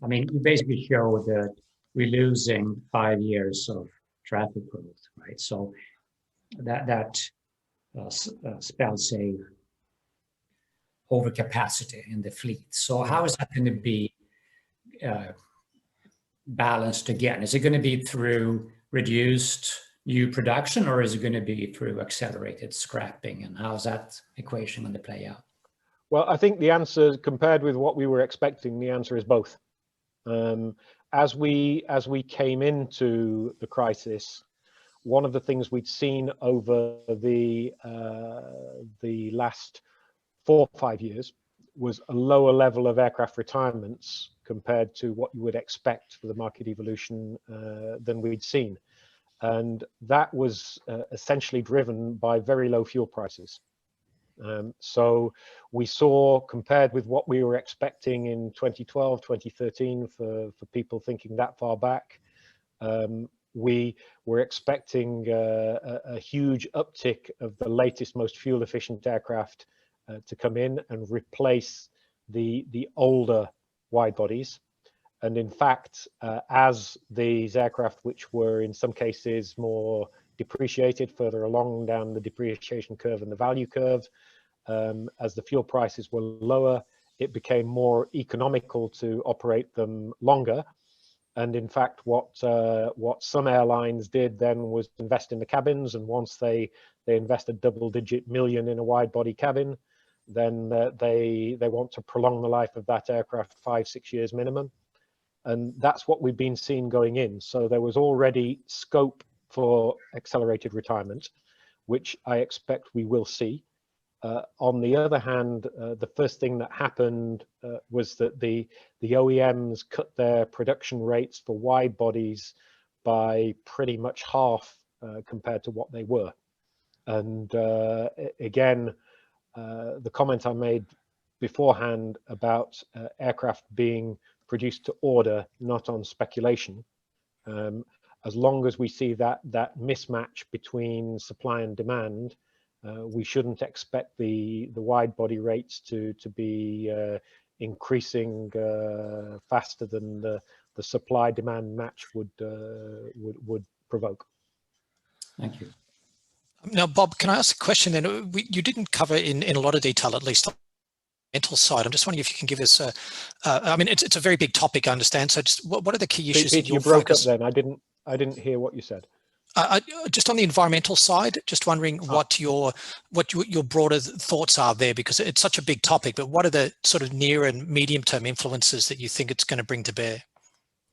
A: I mean, you basically show that we're losing 5 years of traffic growth, right? So that spells a overcapacity in the fleet. So how is that going to be balanced again? Is it going to be through reduced new production, or is it going to be through accelerated scrapping? And how's that equation going to play out?
C: Well, I think the answer, compared with what we were expecting, the answer is both. As we came into the crisis, one of the things we'd seen over the last 4 or 5 years was a lower level of aircraft retirements compared to what you would expect for the market evolution than we'd seen. And that was essentially driven by very low fuel prices. So we saw, compared with what we were expecting in 2012, 2013, for people thinking that far back, we were expecting a huge uptick of the latest, most fuel efficient aircraft to come in and replace the older wide bodies. And in fact, as these aircraft, which were in some cases more depreciated, further along down the depreciation curve and the value curve, as the fuel prices were lower, it became more economical to operate them longer. And in fact, what some airlines did then was invest in the cabins. And once they invested double-digit million in a wide-body cabin, then they want to prolong the life of that aircraft 5-6 years minimum. And that's what we've been seeing going in. So there was already scope for accelerated retirement, which I expect we will see. On the other hand, the first thing that happened was that the OEMs cut their production rates for wide bodies by pretty much half compared to what they were. And again, the comment I made beforehand about aircraft being produced to order, not on speculation. As long as we see that mismatch between supply and demand, we shouldn't expect the wide body rates to be increasing faster than the supply demand match would provoke.
A: Thank you.
B: Now, Bob, can I ask a question then? You didn't cover in a lot of detail, at least on the mental side. I'm just wondering if you can give us I mean, it's a very big topic, I understand. So just what are the key issues that
C: you broke up then? I didn't hear what you said.
B: Just on the environmental side, just wondering what your broader thoughts are there, because it's such a big topic, but what are the sort of near and medium term influences that you think it's going to bring to bear?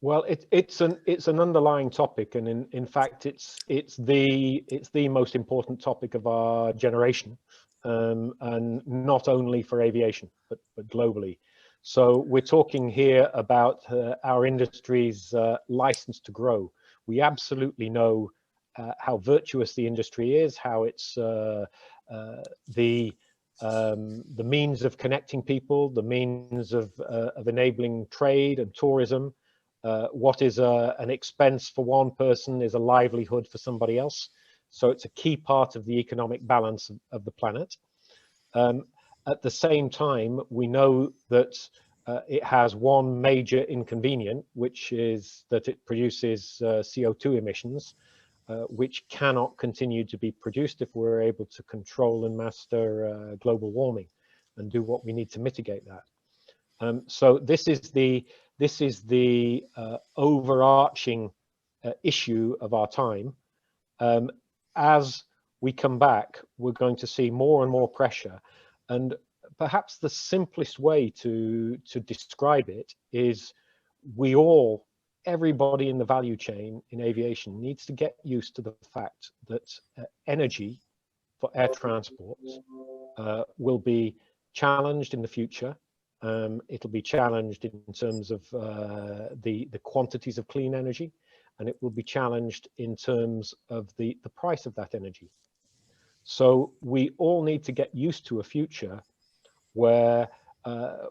C: Well, it's an underlying topic, and in fact, it's the most important topic of our generation, and not only for aviation, but globally. So we're talking here about our industry's license to grow. We absolutely know how virtuous the industry is, how it's the means of connecting people, the means of enabling trade and tourism. What is an expense for one person is a livelihood for somebody else. So it's a key part of the economic balance of the planet. At the same time, we know that it has one major inconvenience, which is that it produces CO2 emissions, which cannot continue to be produced if we're able to control and master global warming and do what we need to mitigate that. So this is the overarching issue of our time. As we come back, we're going to see more and more pressure, and perhaps the simplest way to describe it is we all everybody in the value chain in aviation needs to get used to the fact that energy for air transport will be challenged in the future. It'll be challenged in terms of the quantities of clean energy, and it will be challenged in terms of the price of that energy. So we all need to get used to a future where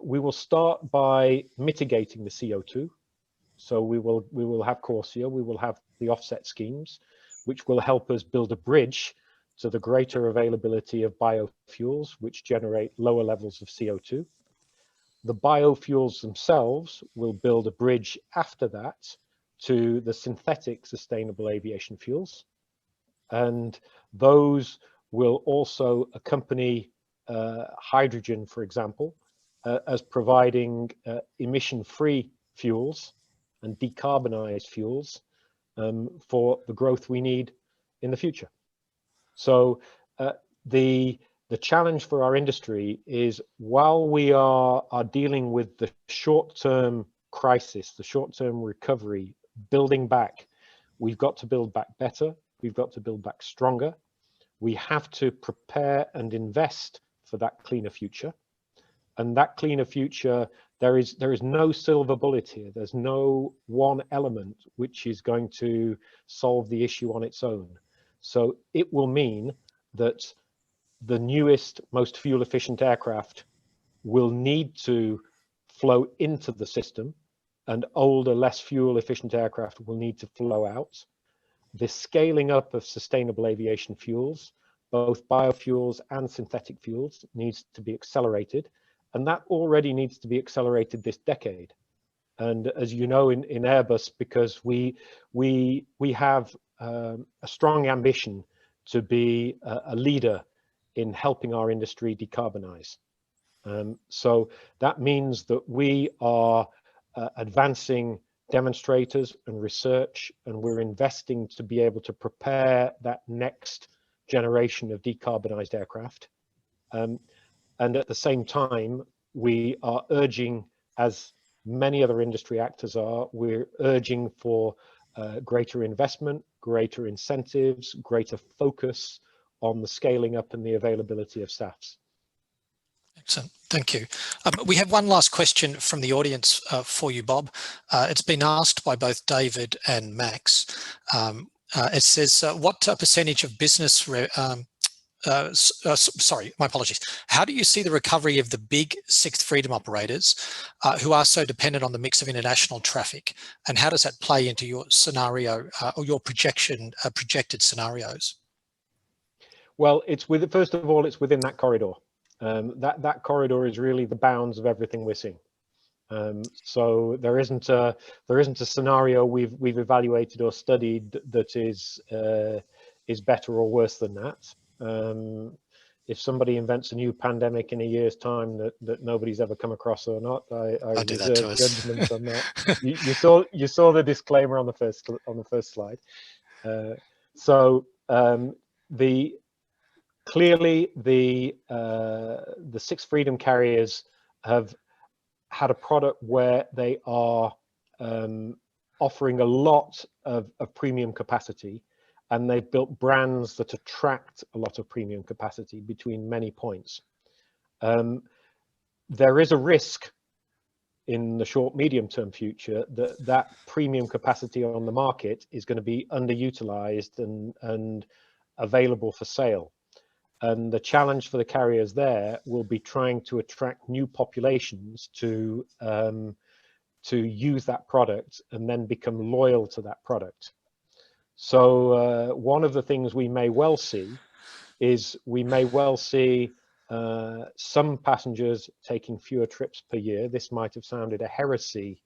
C: we will start by mitigating the CO2. So we will have CORSIA, we will have the offset schemes, which will help us build a bridge to the greater availability of biofuels, which generate lower levels of CO2. The biofuels themselves will build a bridge after that to the synthetic sustainable aviation fuels. And those will also accompany hydrogen, for example, as providing emission-free fuels and decarbonized fuels for the growth we need in the future. So the challenge for our industry is, while we are dealing with the short-term crisis, the short-term recovery, building back, we've got to build back better, we've got to build back stronger. We have to prepare and invest for that cleaner future. And that cleaner future, there is no silver bullet here. There's no one element which is going to solve the issue on its own. So it will mean that the newest, most fuel efficient aircraft will need to flow into the system, and older, less fuel efficient aircraft will need to flow out. The scaling up of sustainable aviation fuels, both biofuels and synthetic fuels, needs to be accelerated. And that already needs to be accelerated this decade. And as you know, in Airbus, because we have a strong ambition to be a leader in helping our industry decarbonize. So that means that we are advancing demonstrators and research, and we're investing to be able to prepare that next generation of decarbonized aircraft. And at the same time, we are urging, as many other industry actors are, we're urging for greater investment, greater incentives, greater focus on the scaling up and the availability of SAFs.
B: Excellent, thank you. We have one last question from the audience for you, Bob. It's been asked by both David and Max. It says, what percentage of business sorry, my apologies. How do you see the recovery of the big Sixth Freedom operators who are so dependent on the mix of international traffic? And how does that play into your scenario or your projected scenarios?
C: Well, first of all, it's within that corridor. That corridor is really the bounds of everything we're seeing. So there isn't a scenario we've evaluated or studied that is better or worse than that. If somebody invents a new pandemic in a year's time that nobody's ever come across or not, I reserve judgment on that. You saw the disclaimer on the first slide. Clearly the Sixth Freedom carriers have had a product where they are offering a lot of premium capacity, and they've built brands that attract a lot of premium capacity between many points. There is a risk in the short, medium term future that premium capacity on the market is going to be underutilized and available for sale. And the challenge for the carriers there will be trying to attract new populations to use that product and then become loyal to that product. So one of the things we may well see is some passengers taking fewer trips per year. This might have sounded a heresy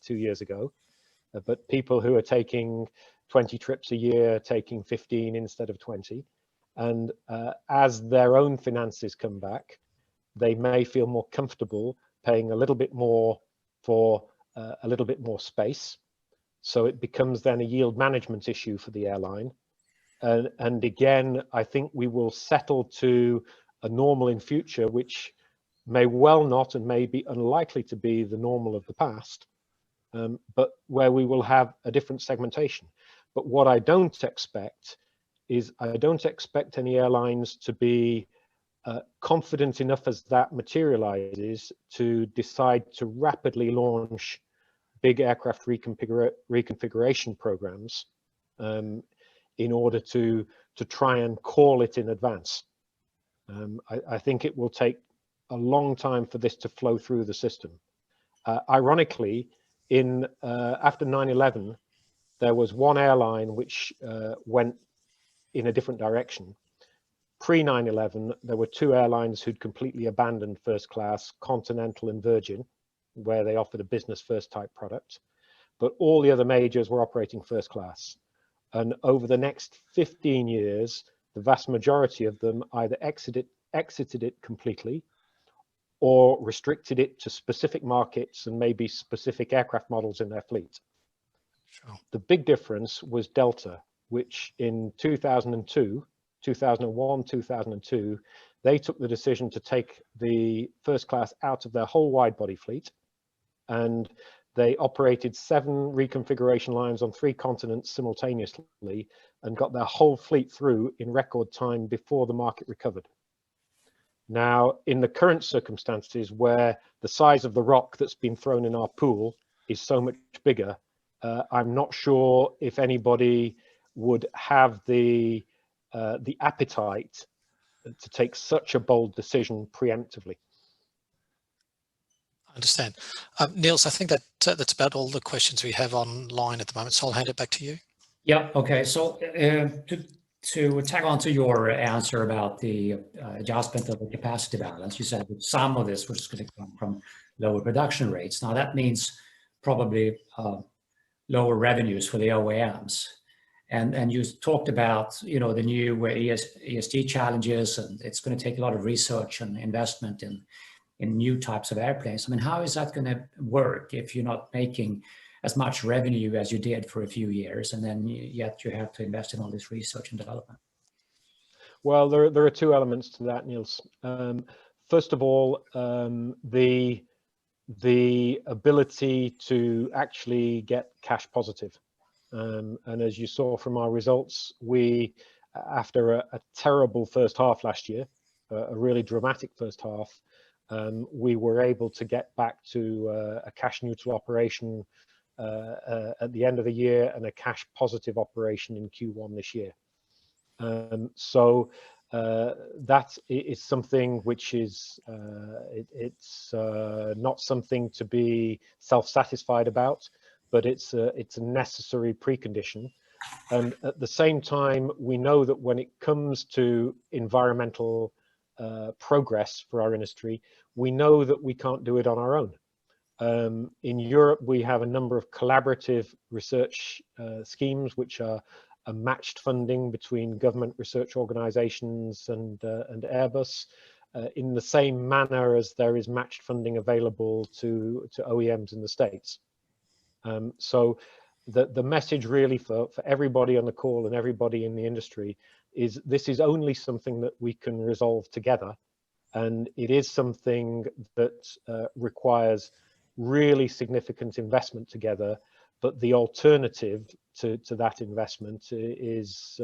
C: 2 years ago, but people who are taking 20 trips a year, taking 15 instead of 20. And as their own finances come back, they may feel more comfortable paying a little bit more for a little bit more space. So it becomes then a yield management issue for the airline. And again, I think we will settle to a normal in future, which may well not and may be unlikely to be the normal of the past, but where we will have a different segmentation. But what I don't expect is I don't expect any airlines to be confident enough as that materializes to decide to rapidly launch big aircraft reconfiguration programs in order to try and call it in advance. I think it will take a long time for this to flow through the system. Ironically, after 9/11, there was one airline which went in a different direction. Pre 9/11, there were two airlines who'd completely abandoned first class, Continental and Virgin, where they offered a business first type product. But all the other majors were operating first class. And over the next 15 years, the vast majority of them either exited it completely or restricted it to specific markets and maybe specific aircraft models in their fleet.
B: Sure.
C: The big difference was Delta, which in 2002, 2001, 2002, they took the decision to take the first class out of their whole wide body fleet, and they operated 7 reconfiguration lines on 3 continents simultaneously and got their whole fleet through in record time before the market recovered. Now, in the current circumstances where the size of the rock that's been thrown in our pool is so much bigger, I'm not sure if anybody would have the appetite to take such a bold decision preemptively.
B: I understand. Niels, I think that that's about all the questions we have online at the moment, so I'll hand it back to you.
A: Yeah, okay. So to tag on to your answer about the adjustment of the capacity balance, you said that some of this was going to come from lower production rates. Now that means probably lower revenues for the OEMs. And you talked about, you know, the new ESG challenges, and it's going to take a lot of research and investment in new types of airplanes. I mean, how is that going to work if you're not making as much revenue as you did for a few years, and then yet you have to invest in all this research and development?
C: Well, there are 2 elements to that, Niels. First of all, the ability to actually get cash positive. And as you saw from our results, we, after a terrible first half last year, a really dramatic first half, we were able to get back to a cash neutral operation at the end of the year and a cash positive operation in Q1 this year. So that is something which is it's not something to be self-satisfied about, but it's a necessary precondition. And at the same time, we know that when it comes to environmental progress for our industry, we know that we can't do it on our own. In Europe, we have a number of collaborative research schemes, which are a matched funding between government research organizations and Airbus, in the same manner as there is matched funding available to OEMs in the States. So the message really for everybody on the call and everybody in the industry is this is only something that we can resolve together. And it is something that requires really significant investment together, but the alternative to that investment is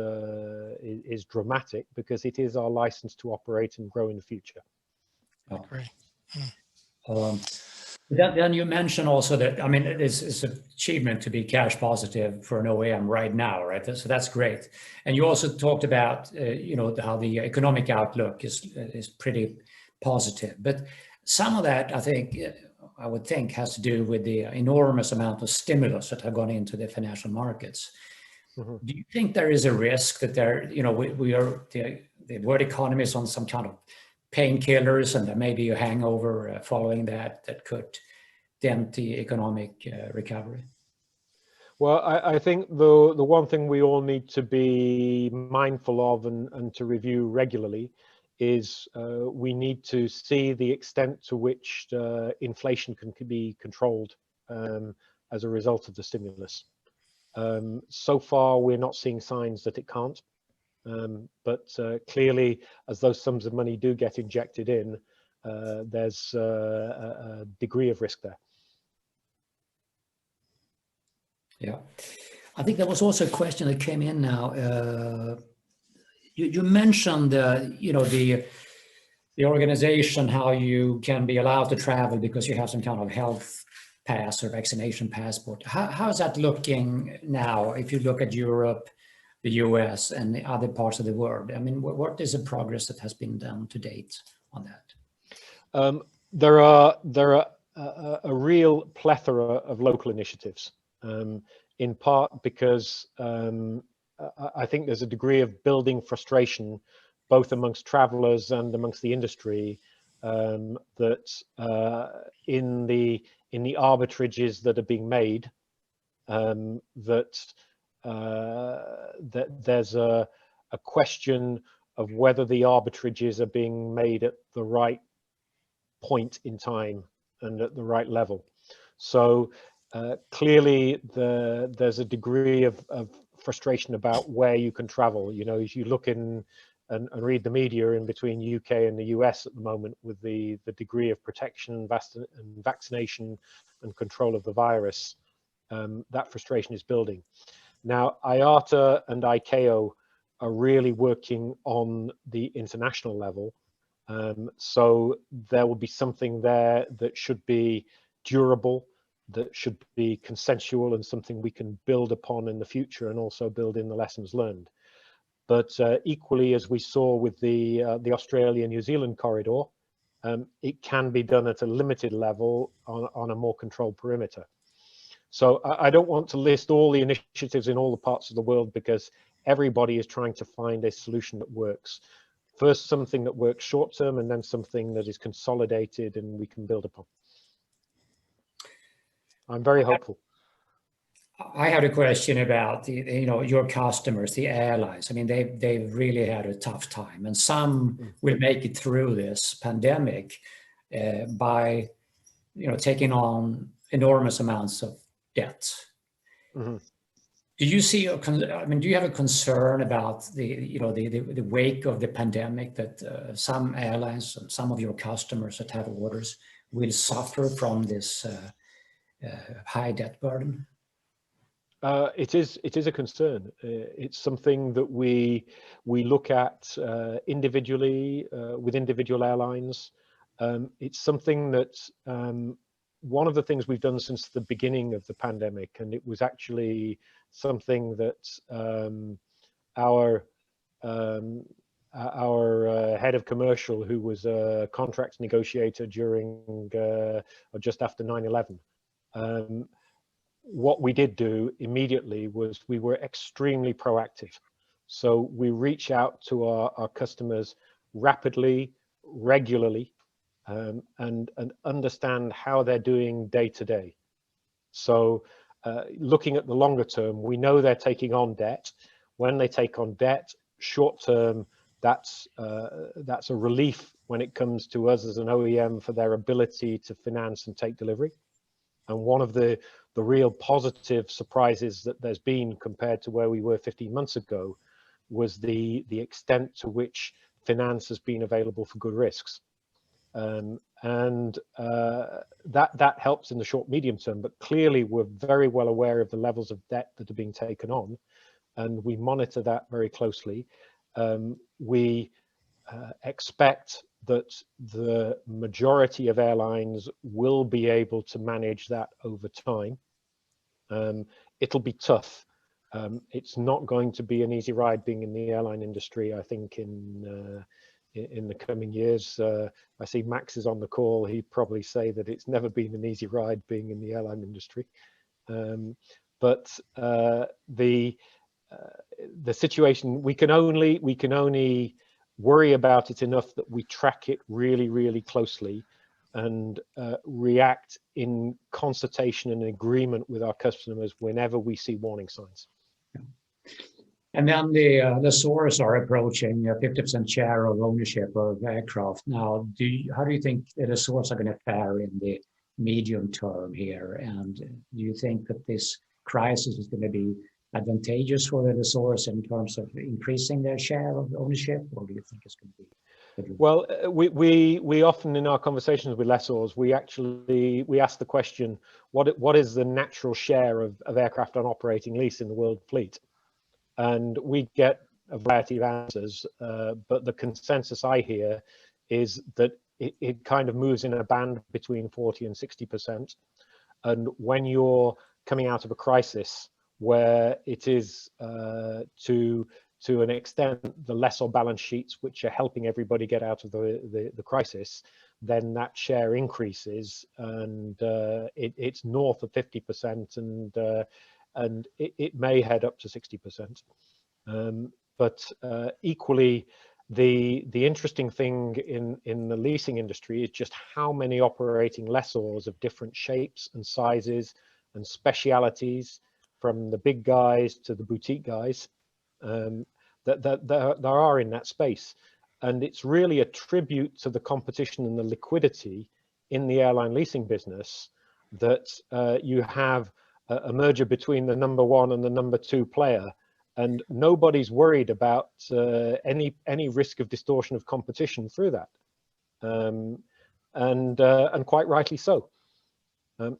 C: dramatic, because it is our license to operate and grow in the future.
B: I agree.
A: Then you mentioned also that, I mean, it's an achievement to be cash positive for an OEM right now, right? So that's great. And you also talked about, you know, how the economic outlook is pretty positive. But some of that, I would think, has to do with the enormous amount of stimulus that have gone into the financial markets. Mm-hmm. Do you think there is a risk that the world economy is on some kind of painkillers, and there may be a hangover following that could dent the economic recovery?
C: Well, I think the one thing we all need to be mindful of and to review regularly is we need to see the extent to which inflation can be controlled as a result of the stimulus. So far, we're not seeing signs that it can't. But clearly, as those sums of money do get injected in, there's a degree of risk there.
A: Yeah, I think there was also a question that came in now. You mentioned, the organization, how you can be allowed to travel because you have some kind of health pass or vaccination passport. How is that looking now? If you look at Europe, the US, and the other parts of the world, I mean, what is the progress that has been done to date on that?
C: There are a real plethora of local initiatives, in part because I think there's a degree of building frustration, both amongst travellers and amongst the industry, that in the arbitrages that are being made, that there's a question of whether the arbitrages are being made at the right point in time and at the right level. So clearly there's a degree of frustration about where you can travel. You know, as you look in and read the media in between UK and the US at the moment, with the degree of protection and vaccination and control of the virus, that frustration is building. Now, IATA and ICAO are really working on the international level. So there will be something there that should be durable, that should be consensual, and something we can build upon in the future, and also build in the lessons learned. But equally, as we saw with the Australia-New Zealand corridor, it can be done at a limited level on a more controlled perimeter. So I don't want to list all the initiatives in all the parts of the world, because everybody is trying to find a solution that works. First, something that works short term, and then something that is consolidated and we can build upon. I'm very hopeful.
A: I had a question about your customers, the airlines. I mean, they've really had a tough time, and some will make it through this pandemic by taking on enormous amounts of debt. Mm-hmm. Do you see? I mean, do you have a concern about the wake of the pandemic, that some airlines and some of your customers that have orders will suffer from this high debt burden?
C: It is a concern. It's something that we look at individually with individual airlines. It's something that one of the things we've done since the beginning of the pandemic, and it was actually something that our head of commercial, who was a contracts negotiator during or just after 9/11, what we did do immediately was we were extremely proactive. So we reach out to our customers rapidly, regularly, and understand how they're doing day to day. So looking at the longer term, we know they're taking on debt. When they take on debt, short term, that's a relief when it comes to us as an OEM for their ability to finance and take delivery. And one of the real positive surprises that there's been compared to where we were 15 months ago was the extent to which finance has been available for good risks. That helps in the short, medium term, but clearly we're very well aware of the levels of debt that are being taken on, and we monitor that very closely. We expect that the majority of airlines will be able to manage that over time. It'll be tough. It's not going to be an easy ride being in the airline industry, I think, in the coming years. I see Max is on the call. He'd probably say that it's never been an easy ride being in the airline industry. But the situation, we can only worry about it enough that we track it really, really closely, and react in consultation and agreement with our customers whenever we see warning signs.
A: And then the lessors are approaching a 50% share of ownership of aircraft. Now, how do you think the lessors are going to fare in the medium term here? And do you think that this crisis is going to be advantageous for the lessors in terms of increasing their share of ownership, or do you think it's going to be?
C: Well, we often in our conversations with lessors, we ask the question, what is the natural share of aircraft on operating lease in the world fleet? And we get a variety of answers, but the consensus I hear is that it kind of moves in a band between 40 and 60%. And when you're coming out of a crisis where it is to an extent the lessor balance sheets which are helping everybody get out of the crisis, then that share increases, and it's north of 50%, and it may head up to 60%. But equally, the interesting thing in the leasing industry is just how many operating lessors of different shapes and sizes and specialities, from the big guys to the boutique guys, that there are in that space. And it's really a tribute to the competition and the liquidity in the airline leasing business that you have a merger between the number one and the number two player, and nobody's worried about any risk of distortion of competition through that, and quite rightly so.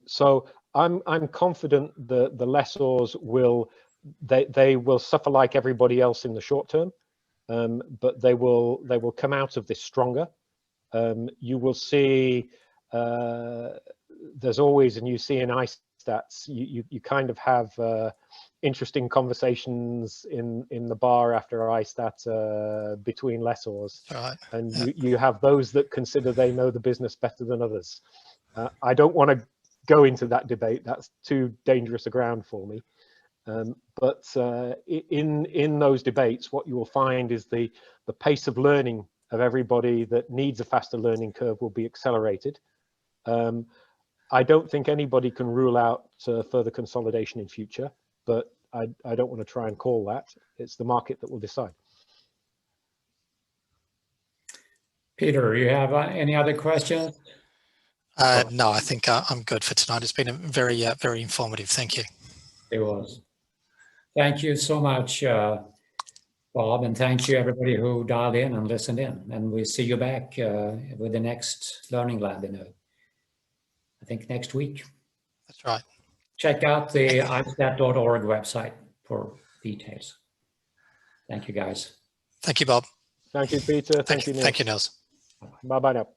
C: So I'm confident that the lessors will suffer like everybody else in the short term, but they will come out of this stronger. You will see there's always, and you see in ISTATs, you kind of have interesting conversations in the bar after ISTAT between lessors,
B: right.
C: and you have those that consider they know the business better than others. I don't want to go into that debate. That's too dangerous a ground for me. But in those debates, what you will find is the pace of learning of everybody that needs a faster learning curve will be accelerated. I don't think anybody can rule out further consolidation in future, but I don't want to try and call that. It's the market that will decide.
A: Peter, you have any other questions?
B: No, I think I'm good for tonight. It's been a very, very informative. Thank you.
A: It was. Thank you so much, Bob, and thank you everybody who dialed in and listened in. And we'll see you back with the next Learning Lab I think next week.
B: That's right.
A: Check out the istat.org website for details. Thank you, guys.
B: Thank you, Bob.
C: Thank you, Peter. Thank you, Niels.
B: Thank you, Niels.
C: Bye-bye now.